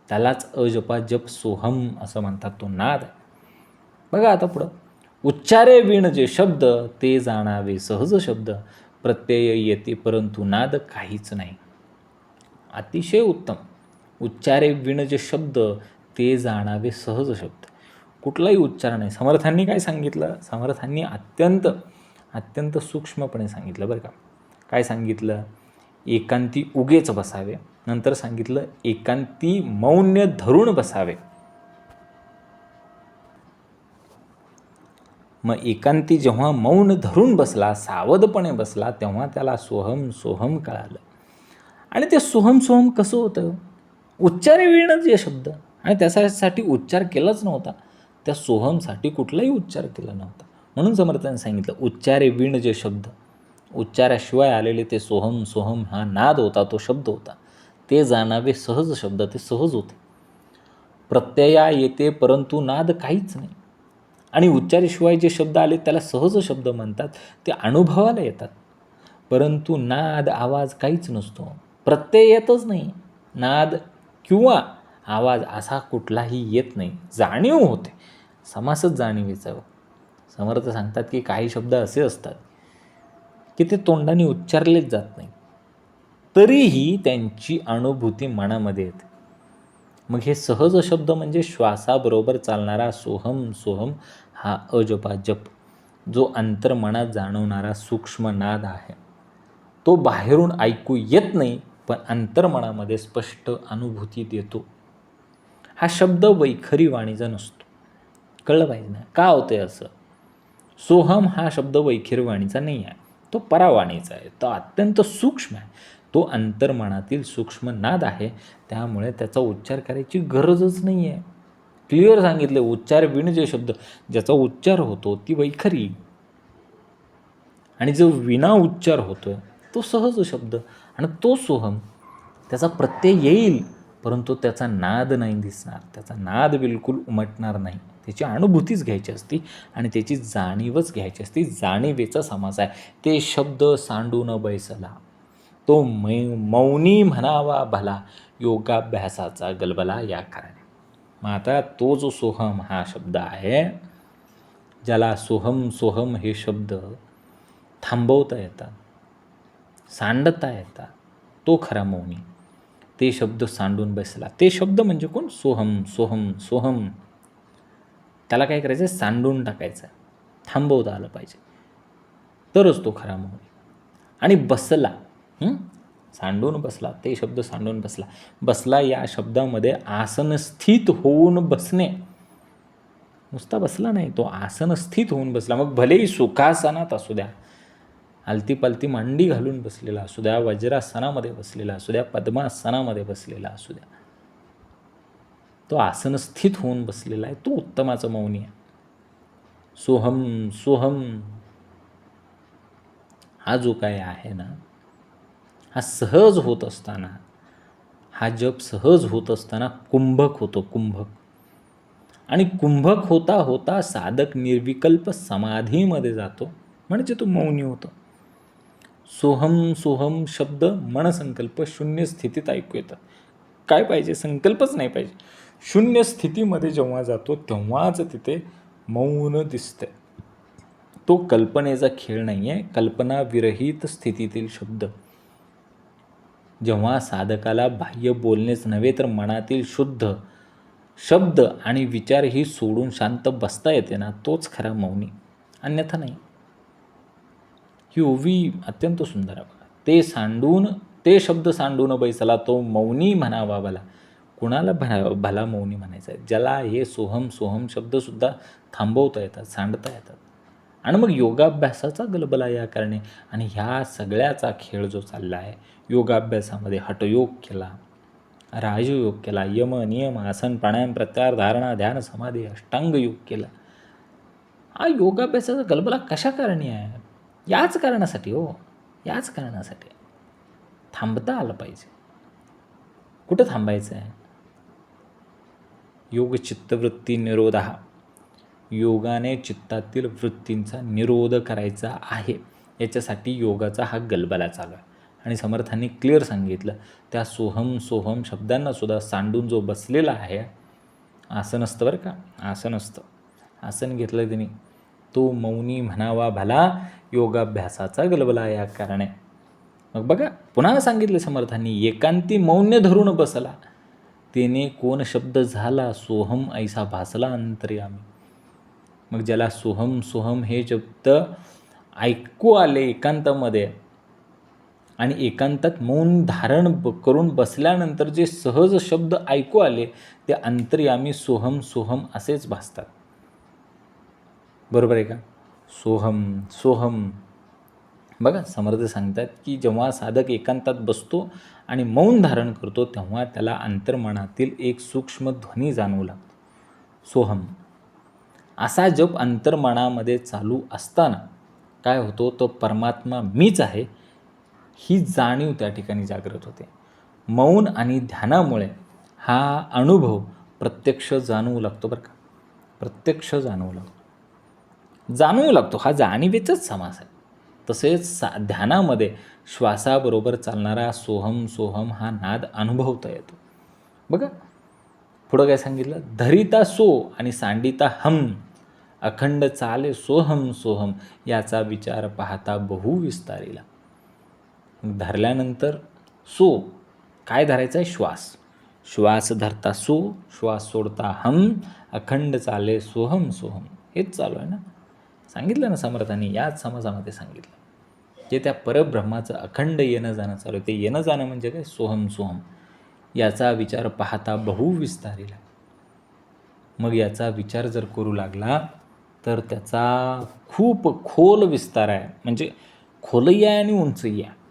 त्यालाच अजपा जप सोहम असं म्हणतात, तो नाद आहे. बघा आता पुढं, उच्चारे विण जे शब्द ते जाणावे सहज शब्द, प्रत्यय येते परंतु नाद काहीच नाही. अतिशय उत्तम. उच्चारे विण जे शब्द ते जाणावे सहज शब्द, कुठलाही उच्चार नाही. समर्थांनी काय सांगितलं? समर्थांनी अत्यंत सूक्ष्मपणे सांगितलं बरं का. काय सांगितलं? एकांती उगेच बसावे. नंतर सांगितलं एकांती मौन्य धरून बसावे. मग एकांती जेव्हा मौन धरून बसला, सावधपणे बसला, तेव्हा त्याला सोहम सोहम कळालं. आणि ते सोहम सोहम कसं होतं? उच्चारे विणच जे शब्द, आणि त्यासाठी उच्चार केलाच नव्हता. त्या सोहमसाठी कुठलाही उच्चार केला नव्हता. म्हणून समर्थांनी सांगितलं उच्चारे विण जे शब्द, उच्चाराशिवाय आलेले ते सोहम सोहम हा नाद होता, तो शब्द होता. ते जाणावे सहज शब्द, ते सहज होते. प्रत्यया येते परंतु नाद काहीच नाही. आणि उच्चाराशिवाय जे शब्द आले त्याला सहज शब्द म्हणतात, ते अनुभवाला येतात. परंतु नाद, आवाज काहीच नसतो. प्रत्यय येतच नाही. नाद किंवा आवाज असा कुठलाही येत नाही. जाणीव होते, समासच जाणीवेचा. समर्थ सांगतात की काही शब्द असे असतात की ते तोंडाने उच्चारलेच जात नाही, तरीही त्यांची अनुभूती मनामध्ये येते. मग हे सहज शब्द म्हणजे श्वासाबरोबर चालणारा सोहम सोहम हा अजपा जप, जो अंतर्मनात जाणवणारा सूक्ष्म नाद आहे. तो बाहेरून ऐकू येत नाही, पण अंतर्मनामध्ये स्पष्ट अनुभूती देतो. हा शब्द वैखरी वाणीचा नसतो. कळलं पाहिजे ना, का होतंय असं? सोहम हा शब्द वैखरी वाणीचा नाही आहे, तो परावाणीचा आहे. तो अत्यंत सूक्ष्म आहे. तो अंतर्मनातील सूक्ष्म नाद आहे. त्यामुळे त्याचा उच्चार करायची गरजच नाही आहे. क्लिअर सांगितले, उच्चार विण जे शब्द, ज्याचा उच्चार होतो ती वैखरी, आणि जो विना उच्चार होतो तो सहज शब्द. आणि तो सोहम, त्याचा प्रत्यय येईल परंतु त्याचा नाद नाही दिसणार, त्याचा नाद बिलकुल उमटणार नाही. त्याची अनुभूतीच घ्यायची असती आणि त्याची जाणीवच घ्यायची असती. जाणीवेचा समास आहे. ते शब्द सांडून बैसला, तो मौनी म्हणावा भला, योगाभ्यासाचा गलबला या कारणे. मग आता तो जो सोहम हा शब्द आहे, ज्याला सोहम सोहम हे शब्द थांबवता येतात, सांडता येतात, तो खरा मौनी. ते शब्द सांडून बसला. ते शब्द म्हणजे कोण? सोहम सोहम सोहम. त्याला काय करायचं? सांडून टाकायचं, थांबवता आलं पाहिजे, तरच तो खरा मौनी. आणि बसला, सांडून बसला, ते शब्द सांडून बसला. बसला या शब्दामध्ये आसन स्थित होऊन बसणे, नुसता बसला नाही, तो आसन स्थित होऊन बसला. मग भलेही सुखासनात असू द्या, आलती पालती मांडी घालून बसलेला असू द्या, वज्रासनामध्ये बसलेला असू द्या, पद्मासनामध्ये बसलेला असू द्या, तो आसन स्थित होऊन बसलेला आहे, तो उत्तमाचा मौनी आहे. सोहम सोहम हा जो काय आहे ना, हा सहज होत असताना, हा जप सहज होत असताना कुंभक होतो, कुंभक. आणि कुंभक होता होता साधक निर्विकल्प समाधीमध्ये जातो, म्हणजे तो मौनी होतो. सोहम सोहम शब्द मनसंकल्प शून्य स्थितीत ऐकू येतात. काय पाहिजे? संकल्पच नाही पाहिजे. शून्य स्थितीमध्ये जेव्हा जातो तेव्हाच तिथे मौन दिसते. तो कल्पनेचा खेळ नाही आहे, कल्पनाविरहित स्थितीतील शब्द. जेव्हा साधकाला बाह्य बोलणेच नव्हे तर मनातील शुद्ध शब्द आणि विचारही सोडून शांत बसता येते ना, तोच खरा मौनी, अन्यथा नाही. ही ओवी अत्यंत सुंदर आहे बघा. ते शब्द सांडून बैसला, तो मौनी म्हणावा भला. कुणाला भला मौनी म्हणायचं आहे? ज्याला हे सोहम सोहम शब्दसुद्धा थांबवता येतात, सांडता येतात. आणि मग योगाभ्यासाचा गलबला या कारणे. आणि ह्या सगळ्याचा खेळ जो चालला आहे, योगाभ्यासामध्ये हठयोग केला, राजयोग केला, यम नियम आसन प्राणायाम प्रत्याहार धारणा ध्यान समाधी अष्टांग योग केला. हा योगाभ्यासाचा गलबला कशा कारणी आहे? याच कारणासाठी हो, याच कारणासाठी. थांबता आलं पाहिजे. कुठं थांबायचं आहे? योग चित्तवृत्ती निरोध. योगाने चित्तातील वृत्तींचा निरोध करायचा आहे. याच्यासाठी योगाचा हा गलबला चालू आहे. आणि समर्थांनी क्लिअर सांगितलं, त्या सोहम सोहम शब्दांनासुद्धा सांडून जो बसलेला आहे, असं नसतं बरं का, असं नसतं. आसन घेतलं त्यांनी, तो मौनी म्हणावा भला, योगाभ्यासाचा गलबला या कारणे. मग बघा, पुन्हा सांगितले समर्थांनी, एकांती मौन्य धरून बसला, तेने कोण शब्द झाला, सोहम ऐसा भासला अंतर्यामी. मग ज्याला सोहम सोहम हे शब्द ऐकू आले एकांतामध्ये, आणि एकांतात मौन धारण करून बसल्यानंतर जे सहज शब्द ऐकू आले, ते अंतर्यामी सोहम सोहम असेच भासतात. बरोबर आहे का? सोहम सोहम. बघा, समर्थ सांगतात की जेव्हा साधक एकांतात बसतो आणि मौन धारण करतो, तेव्हा त्याला अंतर्मनातील एक सूक्ष्म ध्वनी जाणवू लागतो, सोहम. असा जप अंतर्मनामध्ये चालू असताना काय होतो, तो परमात्मा मीच आहे ही जाणीव त्या ठिकाणी जागृत होते. मौन आणि ध्यानामुळे हा अनुभव प्रत्यक्ष जाणवू लागतो बरं का, प्रत्यक्ष जाणवू लागतो. हा जाणीवेचाच समास आहे. तसेच ध्यानामध्ये श्वासाबरोबर चालणारा सोहम सोहम हा नाद अनुभवता येतो. बघा पुढं काय सांगितलं, धरिता सो आणि सांडिता हम, अखंड चाले सोहम सोहम, याचा विचार पाहता बहु विस्तारीला. धरल्यानंतर सो, काय धरायचं आहे, श्वास धरता सो, श्वास सोडता हम, अखंड चाले सोहम सोहम. हेच चालू आहे ना, सांगितलं ना समर्थांनी, याच समासामध्ये सांगितलं. जे त्या परब्रह्माचं अखंड येणं जाणं चालू आहे, ते येणं जाणं म्हणजे काय, सोहम सोहम. याचा विचार पाहता बहु विस्तारीला. मग याचा विचार जर करू लागला तर त्याचा खूप खोल विस्तार आहे, म्हणजे खोलही आहे आणि उंचही आहे.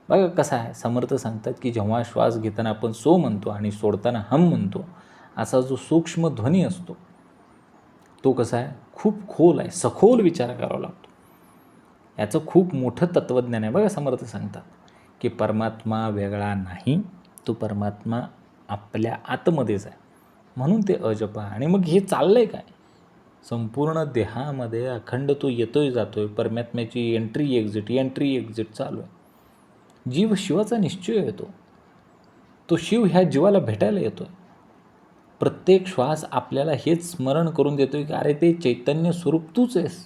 बघा कसं आहे, समर्थ सांगतात की जेव्हा श्वास घेताना आपण सो म्हणतो आणि सोडताना हम म्हणतो, असा जो सूक्ष्म ध्वनी असतो तो कसा आहे, खूप खोल आहे, सखोल विचार करावा लागतो. याचं खूप मोठं तत्त्वज्ञान आहे. बघा समर्थ सांगतात की परमात्मा वेगळा नाही, तो परमात्मा आपल्या आतमध्येच आहे, म्हणून ते अजप आहे. आणि मग हे चाललंय काय, संपूर्ण देहामध्ये अखंड तो येतोय जातोय, परमात्म्याची एंट्री एक्झिट चालू आहे. जीव शिवाचा निश्चय येतो, तो शिव ह्या जीवाला भेटायला येतोय. प्रत्येक श्वास आपल्याला हेच स्मरण करून देतोय की अरे ते चैतन्य स्वरूप तूच आहेस.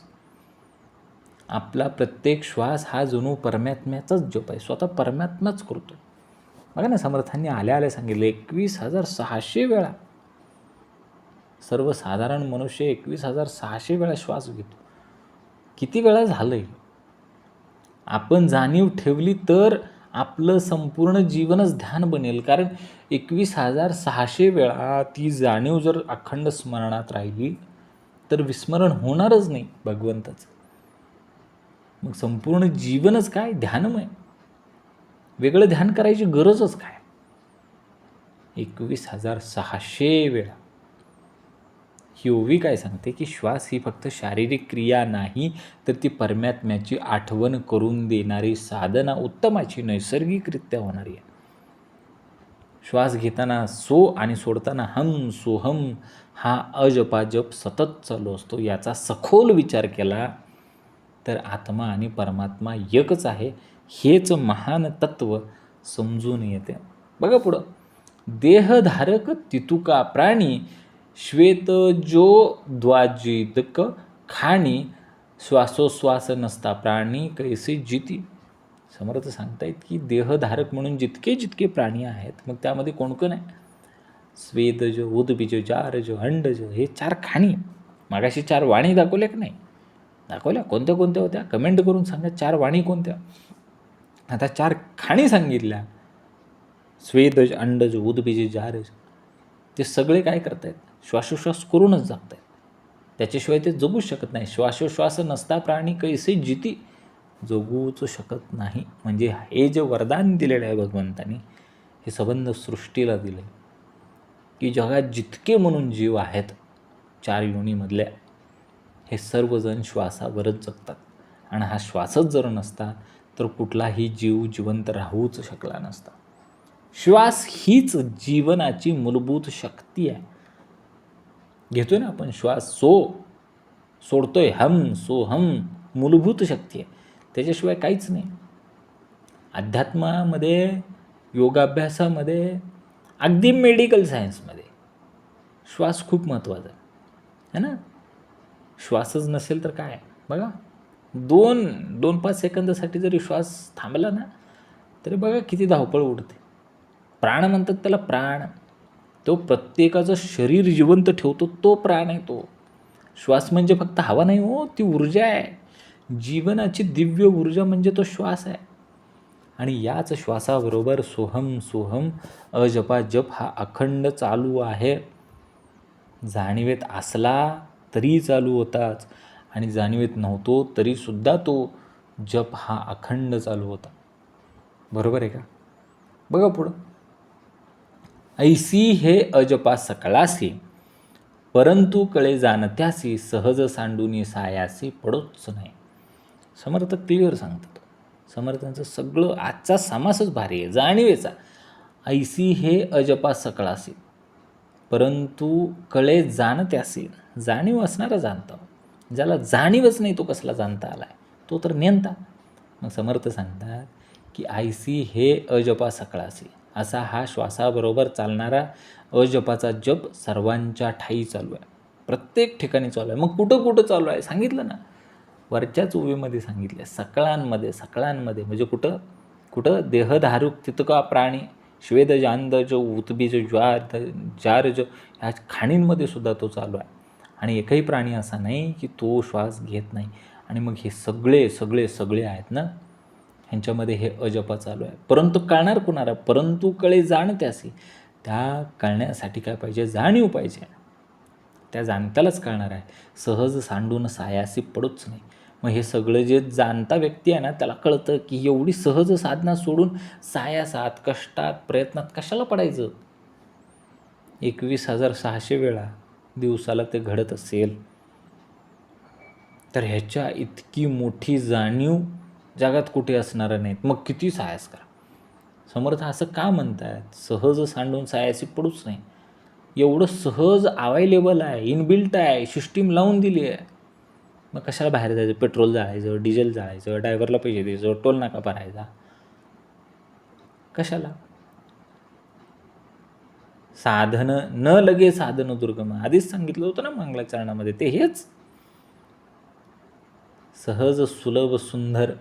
आपला प्रत्येक श्वास हा जणू परमात्म्याचाच जप आहे, स्वतः परमात्माच करतो. बघा ना, समर्थांनी आल्या सांगितले 21,600 वेळा. सर्वसाधारण मनुष्य 21,600 वेळा श्वास घेतो. किती वेळा झालंय? आपण जाणीव ठेवली तर आपलं संपूर्ण जीवनच ध्यान बनेल. कारण 21,600 वेळा ती जाणीव जर अखंड स्मरणात राहिली तर विस्मरण होणारच नाही भगवंताचं. मग संपूर्ण जीवनच काय ध्यानमय. वेगळं ध्यान करायची गरजच काय. 21,600 वेळा. ही ओवी काय सांगते की श्वास ही फक्त शारीरिक क्रिया नाही, तर ती परमात्म्याची आठवण करून देणारी साधना, उत्तमाची नैसर्गिकरित्या होणारी आहे. श्वास घेताना सो आणि सोडताना हम सोहम हा अजपाजप सतत चालू असतो. याचा सखोल विचार केला तर आत्मा आणि परमात्मा एकच आहे हेच महान तत्व समजून येते. बघा पुढं, देहधारक तितुका प्राणी, श्वेत जो द्वाजिदक खाणी, श्वासोश्वास नसता प्राणी कैसे जिती. समर्थ सांगतायत की देहधारक म्हणून जितके प्राणी आहेत, मग त्यामध्ये कोण आहे, स्वेदज, उद्बीज, जारज, अंडज, हे 4 खाणी. मागाशी 4 वाणी दाखवल्या की नाही, दाखवल्या, कोणत्या होत्या, कमेंट करून सांगा 4 वाणी कोणत्या. आता 4 खाणी सांगितल्या, स्वेदज, अंडज, उद्बीज, जारज. ते सगळे काय करतायत, श्वासोश्वास करूनच जगत आहेत. त्याच्याशिवाय ते जगूच शकत नाही. श्वासोश्वास नसता प्राणी कैसे जिती, जगूच शकत नाही. म्हणजे हे जे वरदान दिलेलं आहे भगवंतानी, हे संबंध सृष्टीला दिले की जगात जितके म्हणून जीव आहेत 4 योनीमधल्या, हे सर्वजण श्वासावरच जगतात. आणि हा श्वासच जर नसता तर कुठलाही जीव जिवंत राहूच शकला नसता. श्वास हीच जीवनाची मूलभूत शक्ती आहे. घेतोय ना आपण श्वास, सोडतोय हम, सो हम, मूलभूत शक्ती आहे. त्याच्याशिवाय काहीच नाही. अध्यात्मामध्ये, योगाभ्यासामध्ये, अगदी मेडिकल सायन्समध्ये श्वास खूप महत्त्वाचा आहे ना. श्वासच नसेल तर काय बघा, 2-5 सेकंदासाठी जरी श्वास थांबला ना तरी बघा किती धावपळ उडते. प्राण म्हणतात त्याला, प्राण. तो प्रत्येकाचं शरीर जिवंत ठेवतो तो प्राण आहे तो. श्वास म्हणजे फक्त हवा नाही हो, ती ऊर्जा आहे. जीवनाची दिव्य ऊर्जा म्हणजे तो श्वास आहे. आणि याच श्वासाबरोबर सोहम सोहम अजपा जप हा अखंड चालू आहे. जाणीवेत असला तरी चालू होताच आणि जाणीवेत नव्हतो तरीसुद्धा तो जप हा अखंड चालू होता. बरोबर आहे का? बघा पुढं, ऐसी हे अजपा सकळासी परंतु कळे जाणत्यासी सहज सांडूनी सायासी पडोच नाही. समर्थ क्लिअर सांगतात. समर्थांचं सगळं आजचा समासच भारी आहे, जाणीवेचा. ऐसी हे अजपा सकळासी परंतु कळे जाणत्यासी, जाणीव असणारा जाणता. ज्याला जाणीवच नाही तो कसला जाणता आलाय, तो तर नेनता. मग समर्थ सांगतात की ऐसी हे अजपा सकळासी, असा हा श्वासाबरोबर चालणारा अजपाचा जप सर्वांच्या ठायी चालू आहे, प्रत्येक ठिकाणी चालू आहे. मग कुठं कुठं चालू आहे सांगितलं ना, वरच्याच ओवीमध्ये सांगितलं, सकळांमध्ये म्हणजे कुठं कुठं देहधारुक तितका प्राणी, श्वेद जांदज उतबीज जारज ह्या खाणींमध्ये सुद्धा तो चालू आहे. आणि एकही प्राणी असा नाही की तो श्वास घेत नाही. आणि मग हे सगळे सगळे सगळे आहेत ना, ह्यांच्यामध्ये हे अजपा चालू आहे. परंतु कळणार कुणाला? परंतु कळे जाणत्यासी. त्या कळण्यासाठी काय पाहिजे? जाणीव पाहिजे. त्या जाणत्यालाच कळणार आहे. सहज सांडून सायासी पडूच नाही. मग हे सगळं जे जाणता व्यक्ती आहे ना, त्याला कळतं की एवढी सहज साधना सोडून सायासात, कष्टात, प्रयत्नात कशाला पडायचं? 21,600 वेळा दिवसाला ते घडत असेल तर ह्याच्या इतकी मोठी जाणीव जगात कुठे असणार नाहीत. मग किती सायास करा. समर्थ असं का म्हणतात? सहज सांडून सायासी पडूच नाही. एवढं सहज अवेलेबल आहे, इनबिल्ट आहे, सिस्टीम लावून दिली आहे. मग कशाला बाहेर जायचं? पेट्रोल जाळायचं, डिझेल जाळायचं, ड्रायव्हरला पैसे द्यायचं, टोल नाका भरायचा, कशाला? साधन न लगे साधन दुर्गम, आधीच सांगितलं होतं ना मंगलाचरणामध्ये. ते हेच सहज सुलभ सुंदर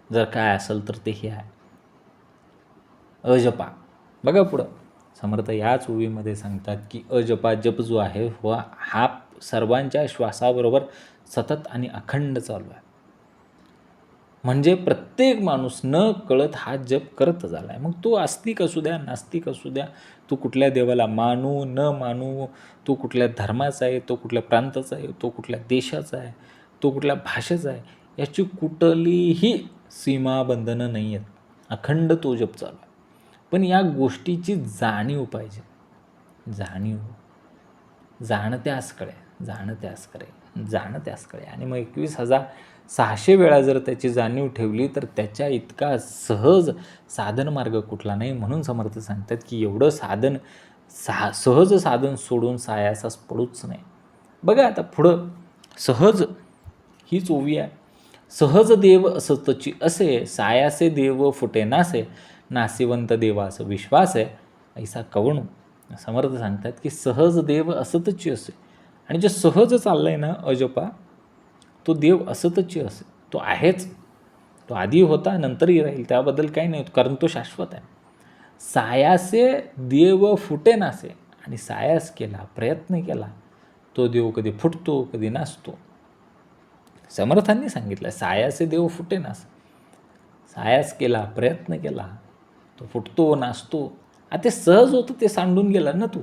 जर काय असेल तर ते हे आहे, अजपा. बघा पुढं समर्थ याच ओवीमध्ये सांगतात की अजपा जप जो आहे हा सर्वांच्या श्वासाबरोबर सतत आणि अखंड चालू आहे. म्हणजे प्रत्येक माणूस न कळत हा जप करत झाला आहे. मग तो आस्तिक असू द्या, नास्तिक असू द्या, तो कुठल्या देवाला मानू न मानू, तो कुठल्या धर्माचा आहे, तो कुठल्या प्रांताचा आहे, तो कुठल्या देशाचा आहे, तो कुठल्या भाषेचा आहे, याची कुठलीही सीमाबंधनं नाही आहेत. अखंड तो जप चालू आहे. पण या गोष्टीची जाणीव पाहिजे. जाणीव जाणत्यास कळे. आणि मग 21,600 वेळा जर त्याची जाणीव ठेवली तर त्याच्या इतका सहज साधन मार्ग कुठला नाही. म्हणून समर्थ सांगतात की एवढं साधन सहज साधन सोडून सायासास पडूच नाही. बघा आता पुढं सहज हीच ओवी आहे. सहज देव असतची असे, सायासे देव फुटे नासे, नासिवंत देवास विश्वास आहे ऐसा कवणू. समर्थ सांगतात की सहज देव असतची असे. आणि जे सहज चाललं आहे ना अजपा, तो देव असतची असे, तो आहेच. तो आधी होता, नंतरही राहील, त्याबद्दल काही नाही, कारण तो शाश्वत आहे. सायासे देव फुटे नासे. आणि सायास केला, प्रयत्न केला, तो देव कधी फुटतो कधी नाचतो. समर्थांनी सांगितलं सायासे देव फुटे नास. सायास केला, प्रयत्न केला, तो फुटतो नाचतो. आता ते सहज होतं, ते सांडून गेला ना तू.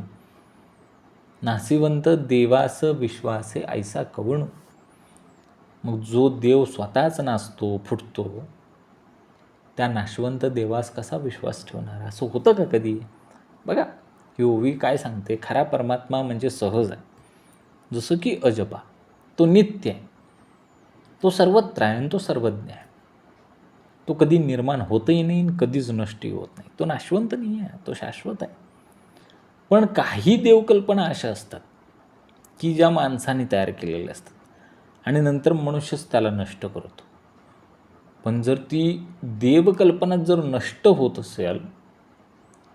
नासिवंत देवास विश्वासे ऐसा कवणू. मग जो देव स्वतःच नाचतो, फुटतो, त्या नाशवंत देवास कसा विश्वास ठेवणार? असं होतं का कधी? बघा ही ओवी काय सांगते, खरा परमात्मा म्हणजे सहज आहे. जसं की अजपा तो नित्य आहे, तो सर्वत्र आहे आणि तो सर्वज्ञ आहे. तो कधी निर्माण होतही नाही आणि कधीच नष्टही होत नाही. तो नाशवंत नाही आहे, तो शाश्वत आहे. पण काही देवकल्पना अशा असतात की ज्या माणसाने तयार केलेल्या असतात आणि नंतर मनुष्यच त्याला नष्ट करतो. पण जर ती देवकल्पना जर नष्ट होत असेल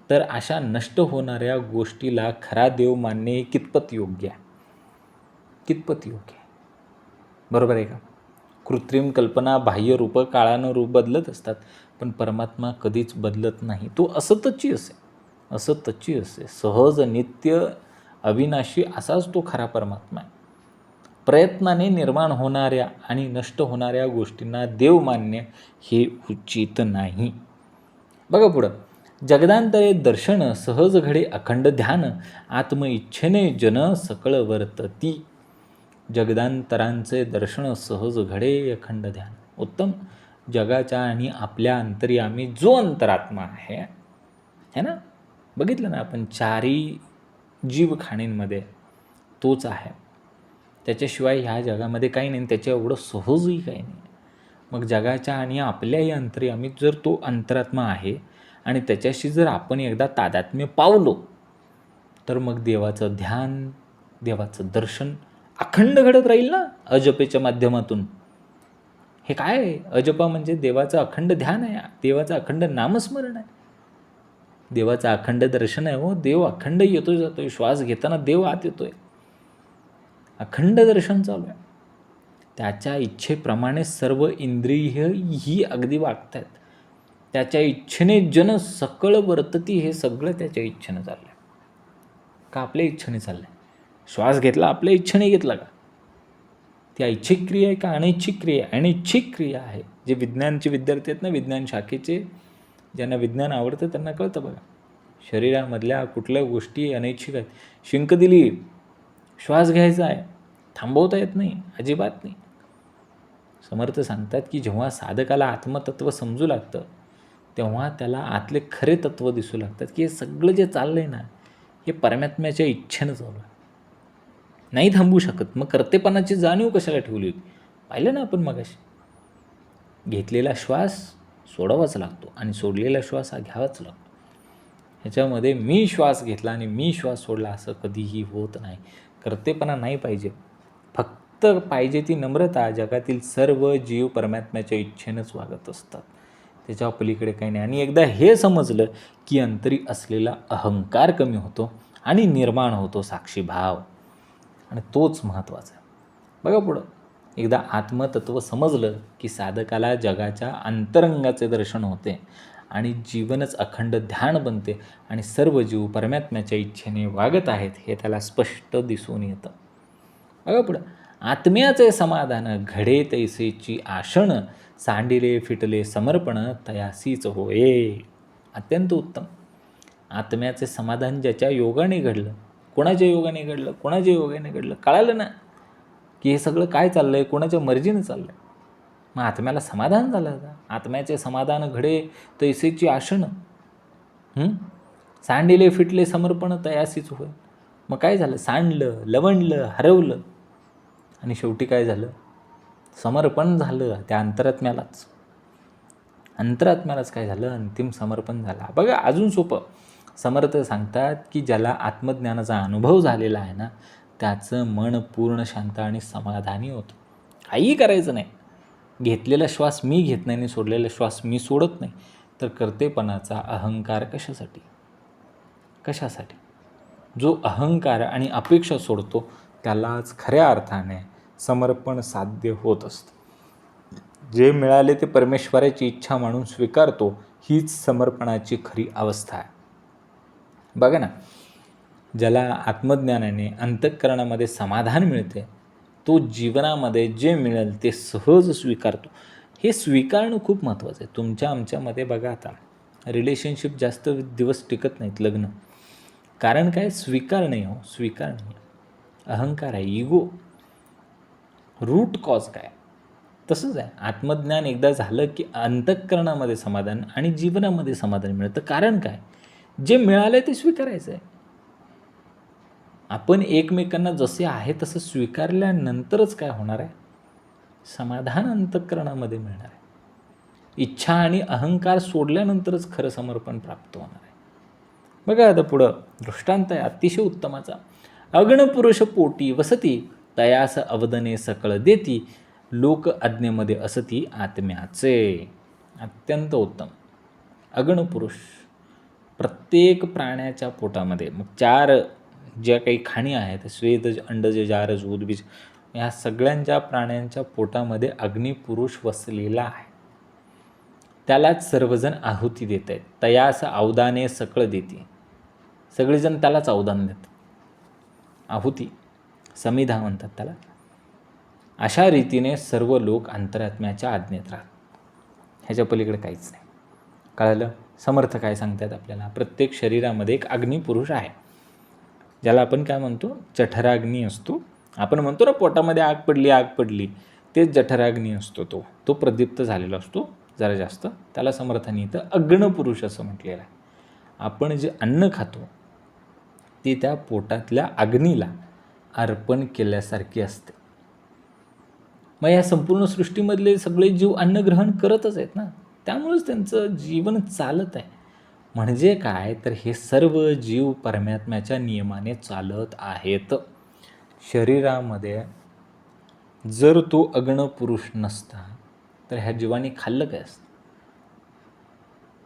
तर अशा नष्ट होणाऱ्या गोष्टीला खरा देव मानणे कितपत योग्य आहे? कितपत योग्य आहे? बरोबर आहे का? कृत्रिम कल्पना बाह्य रूपं काळानं रूप बदलत असतात, पण परमात्मा कधीच बदलत नाही. तो असतची असे, असतची असे, सहज नित्य अविनाशी असाच तो खरा परमात्मा आहे. प्रयत्नाने निर्माण होणाऱ्या आणि नष्ट होणाऱ्या गोष्टींना देव मानणे हे उचित नाही. बघा पुढं, जगदांतरे दर्शन सहज घडे अखंड ध्यान आत्मइच्छेने जन सकळ वर्तती. जगदांतरांचे दर्शन सहज घडे अखंड ध्यान. उत्तम. जगाच्या आणि आपल्या अंतर्यामी जो अंतरात्मा आहे है ना, बघितलं ना आपण, चारी जीवखाणींमध्ये तोच आहे. त्याच्याशिवाय ह्या जगामध्ये काही नाही, त्याच्या एवढं सहजही काही नाही. मग जगाच्या आणि आपल्याही अंतर्यामी जर तो अंतरात्मा आहे आणि त्याच्याशी जर आपण एकदा तादात्म्य पावलो तर मग देवाचं ध्यान, देवाचं दर्शन अखंड घडत राहील ना अजपेच्या माध्यमातून. हे काय आहे? अजपा म्हणजे देवाचं अखंड ध्यान आहे, देवाचं अखंड नामस्मरण आहे, देवाचं अखंड दर्शन आहे. हो, देव अखंड येतोय जातोय. श्वास घेताना देव आत येतोय, अखंड दर्शन चालू आहे. त्याच्या इच्छेप्रमाणे सर्व इंद्रिय ही अगदी वागतात. त्याच्या इच्छेने जन सकळ वर्तती. हे सगळं त्याच्या इच्छेनं चाललं आहे का आपल्या इच्छेने चाललं आहे? श्वास घेतला आपल्या इच्छेने घेतला का? ती ऐच्छिक क्रिया आहे का अनैच्छिक क्रिया आहे? अनैच्छिक क्रिया आहे. जे विज्ञानचे विद्यार्थी आहेत ना, विज्ञान शाखेचे, ज्यांना विज्ञान आवडतं त्यांना कळतं बघा. शरीरामधल्या कुठल्या गोष्टी अनैच्छिक आहेत. शिंक दिली, श्वास घ्यायचा आहे, थांबवता येत नाही, अजिबात नाही. समर्थ सांगतात की जेव्हा साधकाला आत्मतत्व समजू लागतं तेव्हा त्याला आतले खरे तत्व दिसू लागतात की हे सगळं जे चाललं आहे ना हे परमात्म्याच्या इच्छेनं चालू आहे. नाही थांबू शकत. मग कर्तेपणाची जाणीव कशाला ठेवली होती? पाहिलं ना आपण मगाशी. घेतलेला श्वास सोडावाच लागतो आणि सोडलेला श्वास हा घ्यावाच लागतो. ह्याच्यामध्ये मी श्वास घेतला आणि मी श्वास सोडला असं कधीही होत नाही. कर्तेपणा नाही पाहिजे. फक्त पाहिजे ती नम्रता. जगातील सर्व जीव परमात्म्याच्या इच्छेनंच वागत असतात, त्याच्या पलीकडे काही नाही. आणि एकदा हे समजलं की अंतरी असलेला अहंकार कमी होतो आणि निर्माण होतो साक्षीभाव, आणि तोच महत्त्वाचा आहे. बघा पुढं, एकदा आत्मतत्व समजलं की साधकाला जगाच्या अंतरंगाचे दर्शन होते आणि जीवनच अखंड ध्यान बनते आणि सर्व जीव परमात्म्याच्या इच्छेने वागत आहेत हे त्याला स्पष्ट दिसून येतं. बघा पुढं, आत्म्याचे समाधान घडे तैसेची आशण सांडिले फिटले समर्पण तयासीच होये. अत्यंत उत्तम. आत्म्याचे समाधान ज्याच्या योगाने घडलं, कोणाच्या योगाने घडलं, कोणाच्या योगाने घडलं, कळालं ना की हे सगळं काय चाललं आहे, कोणाच्या मर्जीनं चाललं आहे. मग आत्म्याला समाधान झालं का? आत्म्याचे समाधान घडे तैसेची आशण, सांडिले फिटले समर्पण तयासीच होय. मग काय झालं? सांडलं, लवणलं, हरवलं आणि शेवटी काय झालं? समर्पण झालं त्या अंतरात्म्यालाच. अंतरात्म्यालाच काय झालं? अंतिम समर्पण झालं. बघा अजून सोपं, समर्थ सांगतात की ज्याला आत्मज्ञानाचा अनुभव झालेला आहे ना त्याचं मन पूर्ण शांत आणि समाधानी होतं. काहीही करायचं नाही. घेतलेला श्वास मी घेत नाही आणि सोडलेला श्वास मी सोडत नाही, तर कर्तेपणाचा अहंकार कशासाठी? कशासाठी? जो अहंकार आणि अपेक्षा सोडतो त्यालाच खऱ्या अर्थाने समर्पण साध्य होत असतं. जे मिळाले ते परमेश्वराची इच्छा मानून स्वीकारतो हीच समर्पणाची खरी अवस्था आहे. बघा ना, ज्याला आत्मज्ञानाने अंतःकरणामध्ये समाधान मिळते तो जीवनामध्ये जे मिळेल ते सहज स्वीकारतो. हे स्वीकारणं खूप महत्त्वाचं आहे. तुमच्या आमच्यामध्ये बघा आता रिलेशनशिप जास्त दिवस टिकत नाहीत, लग्न. कारण काय? स्वीकार नाही हो, स्वीकार नाही. अहंकार आहे, इगो. रूट कॉज काय? तसंच आहे. आत्मज्ञान एकदा झालं की अंतःकरणामध्ये समाधान आणि जीवनामध्ये समाधान मिळतं. कारण काय? जे मिळालं ते स्वीकारायचं आहे. आपण एकमेकांना जसे आहे तसं स्वीकारल्यानंतरच काय होणार आहे? समाधान अंतःकरणामध्ये मिळणार आहे. इच्छा आणि अहंकार सोडल्यानंतरच खरं समर्पण प्राप्त होणार आहे. बघा आता पुढं दृष्टांत आहे अतिशय उत्तमाचा. अगणपुरुष पोटी वसती तयास अवदने सकळ देती लोक आज्ञेमध्ये असती आत्म्याचे. अत्यंत उत्तम. अगणपुरुष प्रत्येक प्राण्याच्या पोटामध्ये, मग 4 ज्या काही खाणी आहेत स्वेद अंडज जारज उद्बीज, ह्या सगळ्यांच्या प्राण्यांच्या पोटामध्ये अग्निपुरुष वसलेला आहे. त्यालाच सर्वजण आहुती देत आहेत. तयास अवदाने सकळ देती, सगळेजण त्यालाच अवदान देतात. आहुती समिधा म्हणतात त्याला. अशा रीतीने सर्व लोक अंतरात्म्याच्या आज्ञेत राहतात. ह्याच्या पलीकडे काहीच नाही. कळलं? समर्थ काय सांगतात आपल्याला? प्रत्येक शरीरामध्ये एक अग्निपुरुष आहे, ज्याला आपण काय म्हणतो, जठराग्नी असतो. आपण म्हणतो ना पोटामध्ये आग पडली आग पडली, तेच जठराग्नी असतो. तो प्रदीप्त झालेला असतो जरा जास्त. त्याला समर्थाने इथं अग्नपुरुष असं म्हटलेलं आहे. आपण जे अन्न खातो ते त्या पोटातल्या अग्नीला अर्पण केल्यासारखी असते. मग या संपूर्ण सृष्टीमधले सगळे जीव अन्न ग्रहण करतच आहेत ना, त्यामुळेच त्यांचं जीवन चालत आहे. म्हणजे काय तर हे सर्व जीव परमात्म्याच्या नियमाने चालत आहेत. शरीरामध्ये जर तो अग्नपुरुष नसता तर ह्या जीवाने खाल्लं काय असतं?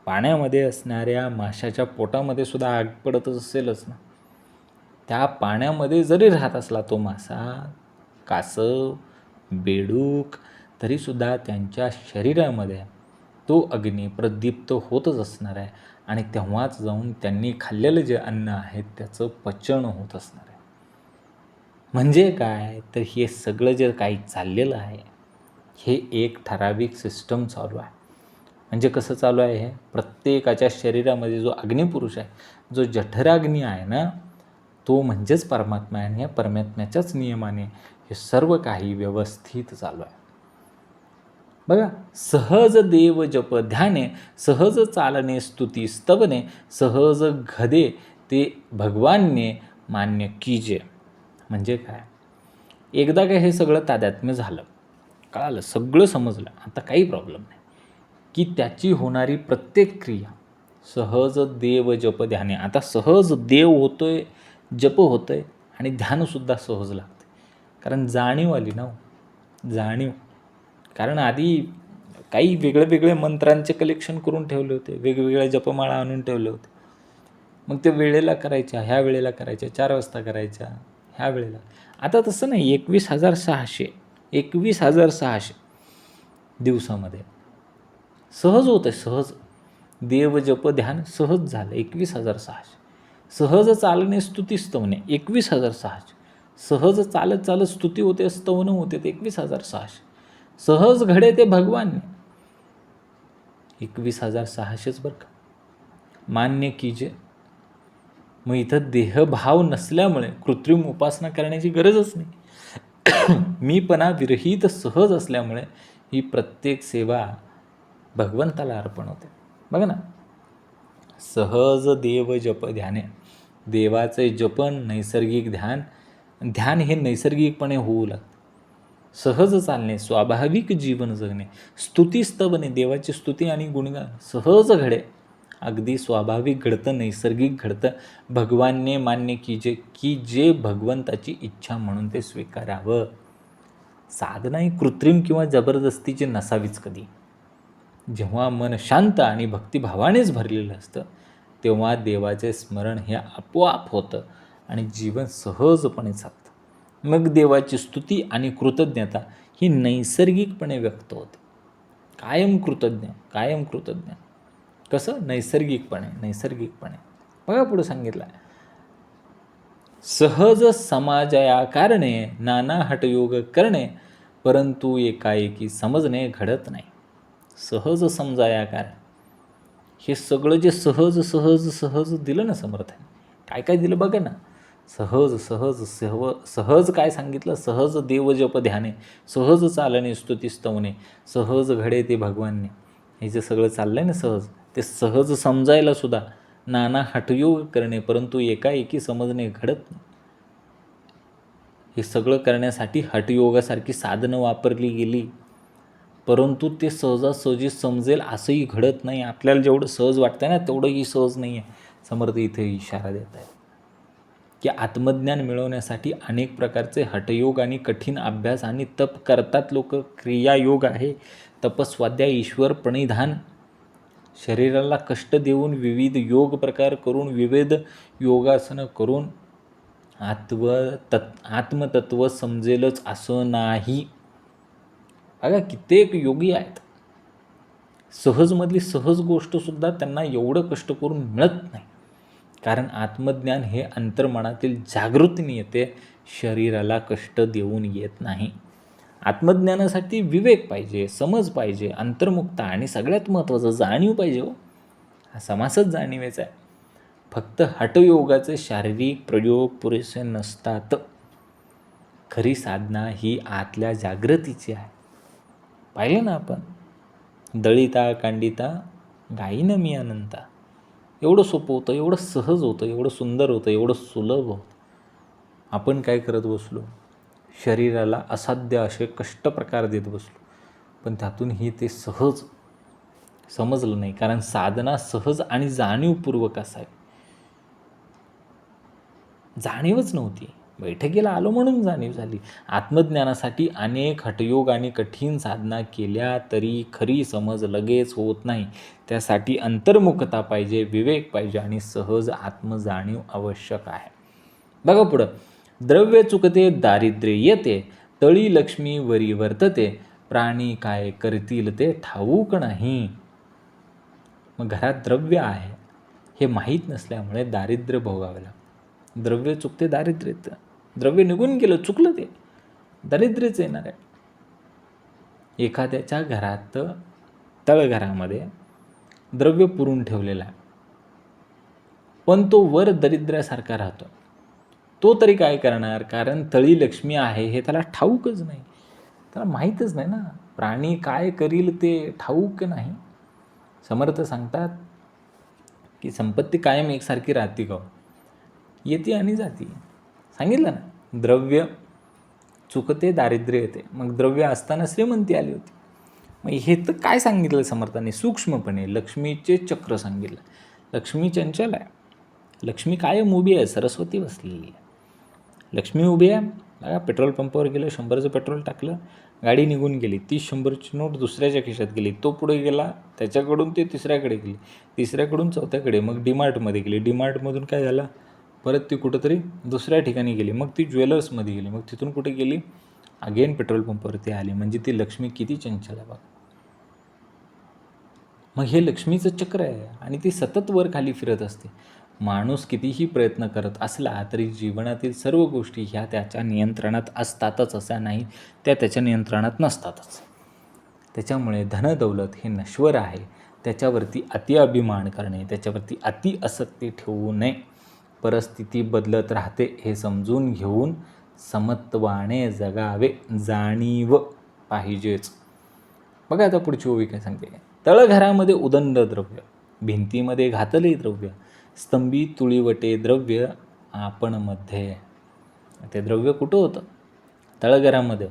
पाण्यामध्ये असणाऱ्या माशाच्या पोटामध्ये सुद्धा आग पडतच असेलच ना. त्या पाण्यामध्ये जरी राहत असला तो मासा, कासव, बेडूक, तरीसुद्धा त्यांच्या शरीरामध्ये तो अग्नी प्रदीप्त होतच असणार आहे. आणि तेव्हाच जाऊन त्यांनी खाल्लेलं जे अन्न आहे त्याचं पचन होत असणार आहे. म्हणजे काय तर हे सगळं जे काही चाललेलं आहे हे एक ठराविक सिस्टम चालू आहे. म्हणजे कसं चालू आहे हे? प्रत्येकाच्या शरीरामध्ये जो अग्निपुरुष आहे, जो जठराग्नी आहे ना, तो म्हणजेच परमात्मा आहे. आणि या परमात्म्याच्याच नियमाने हे सर्व काही व्यवस्थित चालू आहे. बघा, सहज देव जप ध्याने, सहज चालणे स्तुती स्तवने, सहज घडे ते भगवानने मान्य कीजे. म्हणजे काय? एकदा काय हे सगळं तादात्म्य झालं, कळालं, सगळं समजलं, आता काही प्रॉब्लेम नाही की त्याची होणारी प्रत्येक क्रिया सहज देव जप ध्याने. आता सहज देव होतोय, जप होतोय आणि ध्यानसुद्धा सहज लागते. कारण जाणीव आली ना, जाणीव. कारण आधी काही वेगळे मंत्रांचे कलेक्शन करून ठेवले होते, वेगवेगळ्या जपमाळा आणून ठेवले होते. मग ते वेळेला करायच्या, ह्या वेळेला करायच्या, 4 वाजता करायच्या, ह्या वेळेला. आता तसं नाही. 21,600 दिवसामध्ये सहज होतं आहे. सहज देव जप ध्यान सहज झालं. 21,600. सहज चालणे स्तुती स्तवने 21,600. सहज चालत स्तुती होते, स्तवन होते ते 21,600. सहज घडे ते भगवान 21,600च बरं का. मान्य कीजे. मग इथं देहभाव नसल्यामुळे कृत्रिम उपासना करण्याची गरजच नाही. मीपणा विरहित सहज असल्यामुळे ही प्रत्येक सेवा भगवंताला अर्पण होते. बघा ना, सहज देव जप ध्याने. देवाचे जपन, नैसर्गिक ध्यान हे नैसर्गिकपणे होऊ लागते. सहज चालणे, स्वाभाविक जीवन जगणे, स्तुतीस्तवने, देवाची स्तुती आणि गुणगान सहज घडे, अगदी स्वाभाविक घडतं, नैसर्गिक घडतं. भगवानने मान्य कीजे, की जे भगवंताची इच्छा म्हणून ते स्वीकारावं. साधना ही कृत्रिम किंवा जबरदस्तीची नसावीच कधी. जेव्हा मन शांत आणि भक्तिभावानेच भरलेलं असतं तेव्हा देवाचे स्मरण हे आपोआप होतं आणि जीवन सहजपणे चालतं. मग देवाची स्तुती आणि कृतज्ञता ही नैसर्गिकपणे व्यक्त होते. कायम कृतज्ञ. कसं? नैसर्गिकपणे. बघा पुढे सांगितलं, सहज समाजया कारणे नाना हटयोग करणे, परंतु एकाएकी समजणे घडत नाही. सहज समजाया कारण, हे सगळं जे सहज दिलं ना समर्थाने, काय दिलं बघा ना. सहज काय सांगितलं? सहज देव जप ध्याने, सहज चालणे स्तुती स्तवने, सहज घडे ते भगवानने. हे जे सगळं चाललंय ना सहज, ते सहज समजायला सुद्धा नाना हटयोग करणे, परंतु एकाएकी समजणे घडत नाही. हे सगळं करण्यासाठी हटयोगासारखी साधनं वापरली गेली, परंतु ते सहजासहजी समजेल असंही घडत नाही. आपल्याला जेवढं सहज वाटतं ना तेवढंही सहज नाही आहे. समर्थ इथे इशारा देत आहेत की आत्मज्ञान मिळवण्यासाठी अनेक प्रकारचे हठयोग आणि कठीण अभ्यास आणि तप करतात लोक. क्रियायोग आहे, तपस्वाध्याय, ईश्वर प्रणिधान, शरीराला कष्ट देऊन, विविध योग प्रकार करून, विविध योगासनं करून आत्मतत्व समजेलच असं नाही. बघा कित्येक योगी आहेत, सहजमधली सहज गोष्टसुद्धा त्यांना एवढं कष्ट करून मिळत नाही. कारण आत्मज्ञान हे अंतर्मनातील जागृतीने येते, शरीराला कष्ट देऊन येत नाही. आत्मज्ञानासाठी विवेक पाहिजे, समज पाहिजे, अंतर्मुक्ता आणि सगळ्यात महत्त्वाचं जाणीव पाहिजे. हा समासच जाणीवेचा आहे. फक्त हठयोगाचे शारीरिक प्रयोग पुरेसे नसतात. खरी साधना ही आतल्या जागृतीची आहे. पाहिलं ना आपण, दळिता कांडिता गायीनं मी अनंता. एवढं सोपं होतं, एवढं सहज होतं, एवढं सुंदर होतं, एवढं सुलभ होतं. आपण काय करत बसलो, शरीराला असाध्य असे कष्ट प्रकार देत बसलो. पण त्यातूनही ते सहज समजलं नाही. कारण साधना सहज आणि जाणीवपूर्वक असावी. जाणीवच नव्हती. बैठकीला आलो म्हणून जाणीव झाली. आत्मज्ञानासाठी अनेक हठयोग आणि कठीण साधना केल्या तरी खरी समज लगेच होत नाही. त्यासाठी अंतर्मुखता पाहिजे, विवेक पाहिजे आणि सहज आत्मजाणीव आवश्यक आहे. बघा पुढं, द्रव्य चुकते दारिद्र्य येते, तळी लक्ष्मी वरी वर्तते, प्राणी काय करतील ते ठाऊक नाही. मग घरात द्रव्य आहे हे माहीत नसल्यामुळे दारिद्र्य भोगावे लागतं. द्रव्य चुकते दारिद्र्य येतं. द्रव्य निघून गेलं, चुकलं ते, दारिद्र्यच येणार आहे. एखाद्याच्या घरात तळघरामध्ये द्रव्य पुरून ठेवलेला आहे, पण तो वर दरिद्र्यासारखा राहतो. तो तरी काय करणार? कारण तळी लक्ष्मी आहे हे त्याला ठाऊकच नाही, त्याला माहीतच नाही ना. प्राणी काय करील ते ठाऊक नाही. समर्थ सांगतात की संपत्ती कायम एकसारखी राहते का? येते आणि जाते. सांगितलं ना, द्रव्य चुकते दारिद्र्य येते. मग द्रव्य असताना श्रीमंती आली होती. मग हे तर काय सांगितलं समर्थाने? सूक्ष्मपणे लक्ष्मीचे चक्र सांगितलं. लक्ष्मी चंचल आहे, लक्ष्मी कायम उभी आहे, सरस्वती बसलेली आहे. लक्ष्मी उभी आहे. बघा, पेट्रोल पंपावर गेलं, 100चं पेट्रोल टाकलं, गाडी निघून गेली. ती 100ची नोट दुसऱ्याच्या खिशात गेली. तो पुढे गेला, त्याच्याकडून ते तिसऱ्याकडे गेली, तिसऱ्याकडून चौथ्याकडे, मग डीमार्टमध्ये गेली. डीमार्टमधून काय झालं, परत ती कुठंतरी दुसऱ्या ठिकाणी गेली, मग ती ज्वेलर्समध्ये गेली, मग तिथून कुठे गेली, अगेन पेट्रोल पंपावरती आली. म्हणजे ती लक्ष्मी किती चंचल आहे बघा. मग हे लक्ष्मीचं चक्र आहे आणि ती सतत वर खाली फिरत असते. माणूस कितीही प्रयत्न करत असला तरी जीवनातील सर्व गोष्टी ह्या त्याच्या नियंत्रणात असतातच, असा नाही त्या त्याच्या नियंत्रणात नसतातच. त्याच्यामुळे धनदौलत हे नश्वर आहे, त्याच्यावरती अति अभिमान करणे, त्याच्यावरती अति आसक्ती ठेवू नये. परिस्थिती बदलत राहते हे समजून घेऊन समत्वाने जगावे, जाणीव पाहिजेच. बघा आता पुढची ओवी काय सांगते. तळघरामध्ये उदंड द्रव्य, भिंतीमध्ये घातले द्रव्य, स्तंभी तुळीवटे द्रव्य आपण मध्ये. ते द्रव्य कुठं होतं? तळघरामध्ये,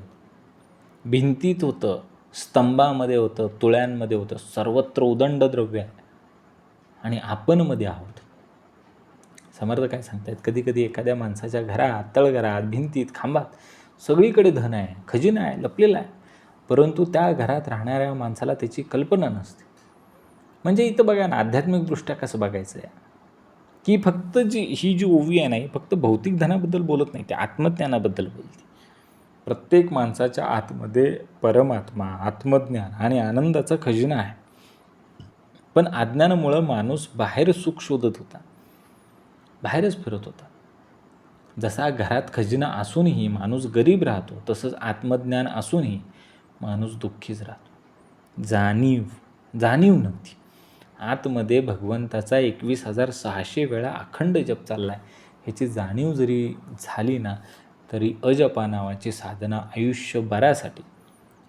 भिंतीत होतं, स्तंभामध्ये होतं, तुळ्यांमध्ये होतं, सर्वत्र उदंड द्रव्य आहे आणि आपण मध्ये आहोत. समर्थ काय सांगतायत, कधी कधी एखाद्या माणसाच्या घरात, तळघरात, भिंतीत, खांबात सगळीकडे धन आहे, खजिना आहे, लपलेला आहे, परंतु त्या घरात राहणाऱ्या माणसाला त्याची कल्पना नसते. म्हणजे इथं बघा ना, आध्यात्मिकदृष्ट्या कसं बघायचं आहे की फक्त ही जी ओवी आहे ना, ही फक्त भौतिक धनाबद्दल बोलत नाही, ते आत्मज्ञानाबद्दल बोलते. प्रत्येक माणसाच्या आतमध्ये परमात्मा, आत्मज्ञान आणि आनंदाचा खजिना आहे. पण अज्ञानामुळं माणूस बाहेर सुख शोधत होता, बाहेरच फिरत होता. जसा घरात खजिना असूनही माणूस गरीब राहतो, तसंच आत्मज्ञान असूनही माणूस दुःखीच राहतो. जाणीव नव्हती. आतमध्ये भगवंताचा 21,600 वेळा अखंड जप चालला आहे, ह्याची जाणीव जरी झाली ना, तरी अजपा नावाची साधना आयुष्यभरासाठी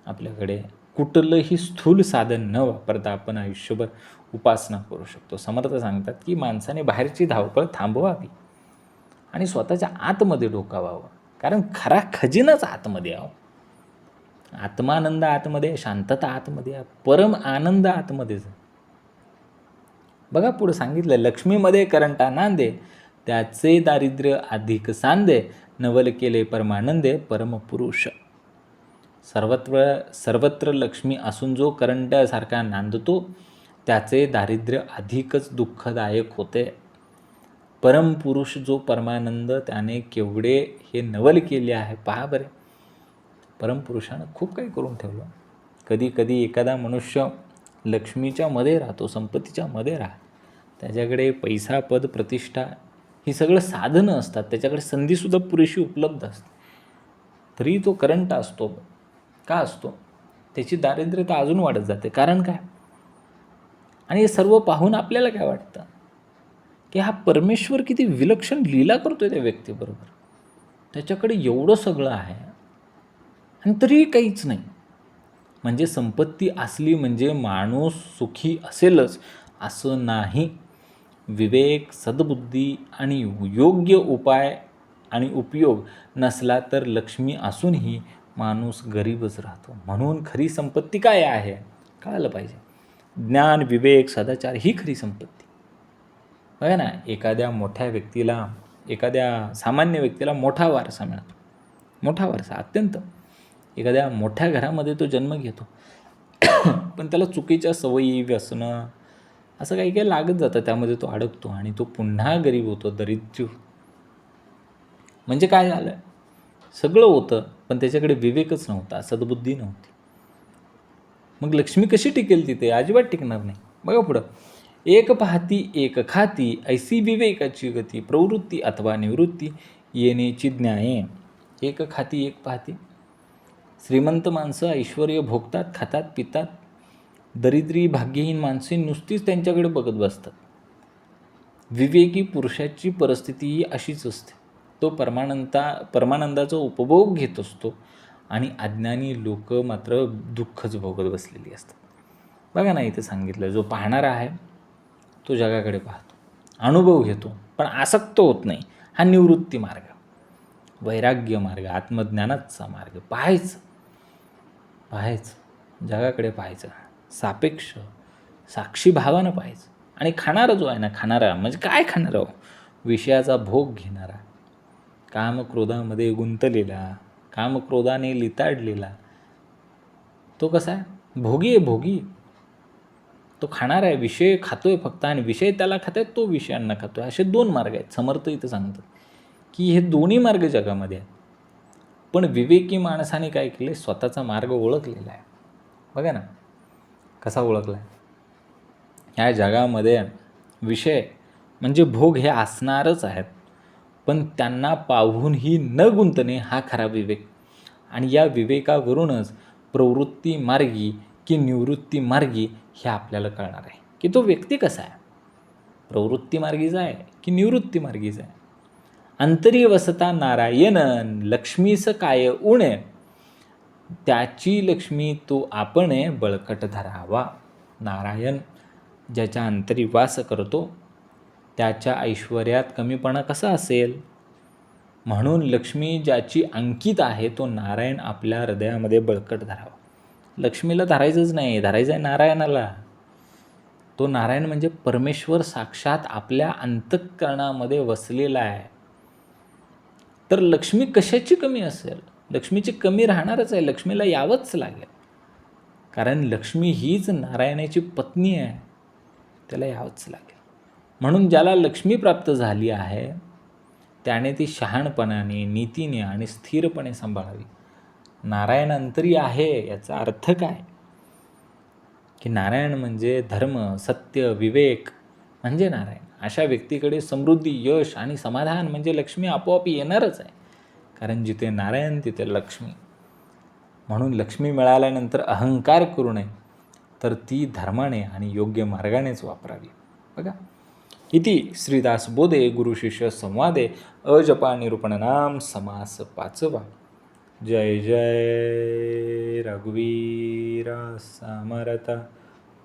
आपल्याकडे कुठलंही स्थूल साधन न वापरता आपण आयुष्यभर उपासना करू शकतो. समर्थ सांगतात की माणसाने बाहेरची धावपळ थांबवावी आणि स्वतःच्या आतमध्ये डोकावावं, कारण खरा खजिनाच आतमध्ये आहो. आत्मानंद आतमध्ये आहे, शांतता आतमध्ये आहे, परम आनंद आतमध्येच आहे. बघा पुढे सांगितलं, लक्ष्मीमध्ये करंटा नांदे, त्याचे दारिद्र्य अधिक सांदे, नवल केले परमानंदे, परमपुरुष. सर्वत्र लक्ष्मी असून जो करंट्यासारखा नांदतो, त्याचे दारिद्र्य अधिकच दुःखदायक होते. परमपुरुष जो परमानंद, त्याने केवढे हे नवल केले आहे पहा बरे. परमपुरुषानं खूप काही करून ठेवलं. कधी कधी एखादा मनुष्य लक्ष्मीच्या मध्ये राहतो, संपत्तीच्या मध्ये राहतो, त्याच्याकडे पैसा, पद, प्रतिष्ठा ही सगळं साधनं असतात, त्याच्याकडे संधीसुद्धा पुरेशी उपलब्ध असते, तरी तो करंट असतो. का असतो? त्याची दारिद्र्यता अजून वाढत जाते. कारण काय? आणि हे सर्व पाहून आपल्याला काय वाटतं की हा परमेश्वर किती विलक्षण लीला करतोय त्या व्यक्तीबरोबर. त्याच्याकडे एवढं सगळं आहे आणि तरीही काहीच नाही. म्हणजे संपत्ती असली म्हणजे माणूस सुखी असेलच असं नाही. विवेक, सद्बुद्धी आणि योग्य उपाय आणि उपयोग नसला तर लक्ष्मी असूनही माणूस गरीबच राहतो. म्हणून खरी संपत्ती काय आहे कळायला पाहिजे. ज्ञान, विवेक, सदाचार ही खरी संपत्ती. बघा ना, एखाद्या मोठ्या व्यक्तीला, एखाद्या सामान्य व्यक्तीला मोठा वारसा मिळतो, मोठा वारसा अत्यंत. एखाद्या मोठ्या घरामध्ये तो जन्म घेतो, पण त्याला चुकीच्या सवयी, व्यसनं असं काही काही लागत जातं, त्यामध्ये तो अडकतो आणि तो पुन्हा गरीब होतो, दरिद्र. म्हणजे काय झालं? सगळं होतं पण त्याच्याकडे विवेकच नव्हता, सद्बुद्धी नव्हती. मग लक्ष्मी कशी टिकेल तिथे? अजिबात टिकणार नाही. बघा पुढं, एक पाहती एक खाती, ऐसी विवेकाची गती, प्रवृत्ती अथवा निवृत्ती येण्याची ज्ञाये. एक खाती एक पाहती. श्रीमंत माणसं ऐश्वर्य भोगतात, खातात, पितात. दरिद्री, भाग्यहीन माणसे नुसतीच त्यांच्याकडे बघत बसतात. विवेकी पुरुषाची परिस्थितीही अशीच असते. तो परमानंदाचा उपभोग घेत असतो आणि अज्ञानी लोक मात्र दुःखच भोगत बसलेली असतात. बघा ना, इथे सांगितलं, जो पाहणारा आहे तो जगाकडे पाहतो, अनुभव घेतो, पण आसक्त होत नाही. हा निवृत्ती मार्ग, वैराग्य मार्ग, आत्मज्ञानाचा मार्ग. पाहायचं, जगाकडे पाहायचं, सापेक्ष साक्षी भावानं पाहायचं. आणि खाणारा जो आहे ना, खाणारा म्हणजे काय खाणारा हो? विषयाचा भोग घेणारा, कामक्रोधामध्ये गुंतलेला, कामक्रोधाने लिताडलेला, तो कसा आहे? भोगी आहे, भोगी. तो खाणार आहे, विषय खातोय फक्त, आणि विषय त्याला खातायत, तो विषयांना खातोय. असे दोन मार्ग आहेत. समर्थ इथं सांगतात की हे दोन्ही मार्ग जगामध्ये आहेत. पण विवेकी माणसाने काय केले? स्वतःचा मार्ग ओळखलेला आहे. बघा ना कसा ओळखला आहे. ह्या जगामध्ये विषय म्हणजे भोग हे असणारच आहेत, पण त्यांना पाहूनही न गुंतणे हा खरा विवेक. आणि या विवेकावरूनच प्रवृत्ती मार्गी की निवृत्ती मार्गी हे आपल्याला कळणार आहे की तो व्यक्ती कसा आहे, प्रवृत्ती मार्गीचा आहे की निवृत्ती मार्गीचा आहे. अंतरी वसता नारायण, लक्ष्मीस काय उणे, त्याची लक्ष्मी तो आपणे बळकट धरावा. नारायण ज्याच्या अंतरी वास करतो त्याच्या ऐश्वर्यात कमीपणा कसा असेल? म्हणून लक्ष्मी ज्याची अंकित आहे तो नारायण आपल्या हृदयामध्ये बळकट धरावा. लक्ष्मीला धरायचंच नाही, धरायचं आहे नारायणाला. तो नारायण म्हणजे परमेश्वर साक्षात आपल्या अंतःकरणामध्ये वसलेला आहे. तर लक्ष्मी कशाची कमी असेल? लक्ष्मीची कमी राहणारच आहे, लक्ष्मीला यावंच लागेल. कारण लक्ष्मी हीच नारायणाची पत्नी आहे, त्याला यावंच लागेल. म्हणून ज्याला लक्ष्मी प्राप्त झाली आहे त्याने ती शहाणपणाने, नीतीने आणि स्थिरपणे सांभाळावी. नारायण अंतरी आहे याचा अर्थ काय? की नारायण म्हणजे धर्म, सत्य, विवेक म्हणजे नारायण. अशा व्यक्तीकडे समृद्धी, यश आणि समाधान म्हणजे लक्ष्मी आपोआप येणारच आहे. कारण जिथे नारायण तिथे लक्ष्मी. म्हणून लक्ष्मी मिळाल्यानंतर अहंकार करू नये, तर ती धर्माने आणि योग्य मार्गानेच वापरावी. बघा, इति श्रीदासबोधे गुरुशिष्य संवादे अजपा निरूपण नाम समास 5वा. जय जय रघुवीरा समर्थ.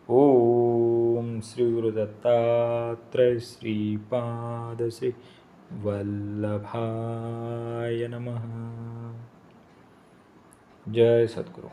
ओम श्री गुरुदत्तात्रय श्रीपाद श्री वल्लभाय नमः. जय सद्गुरू.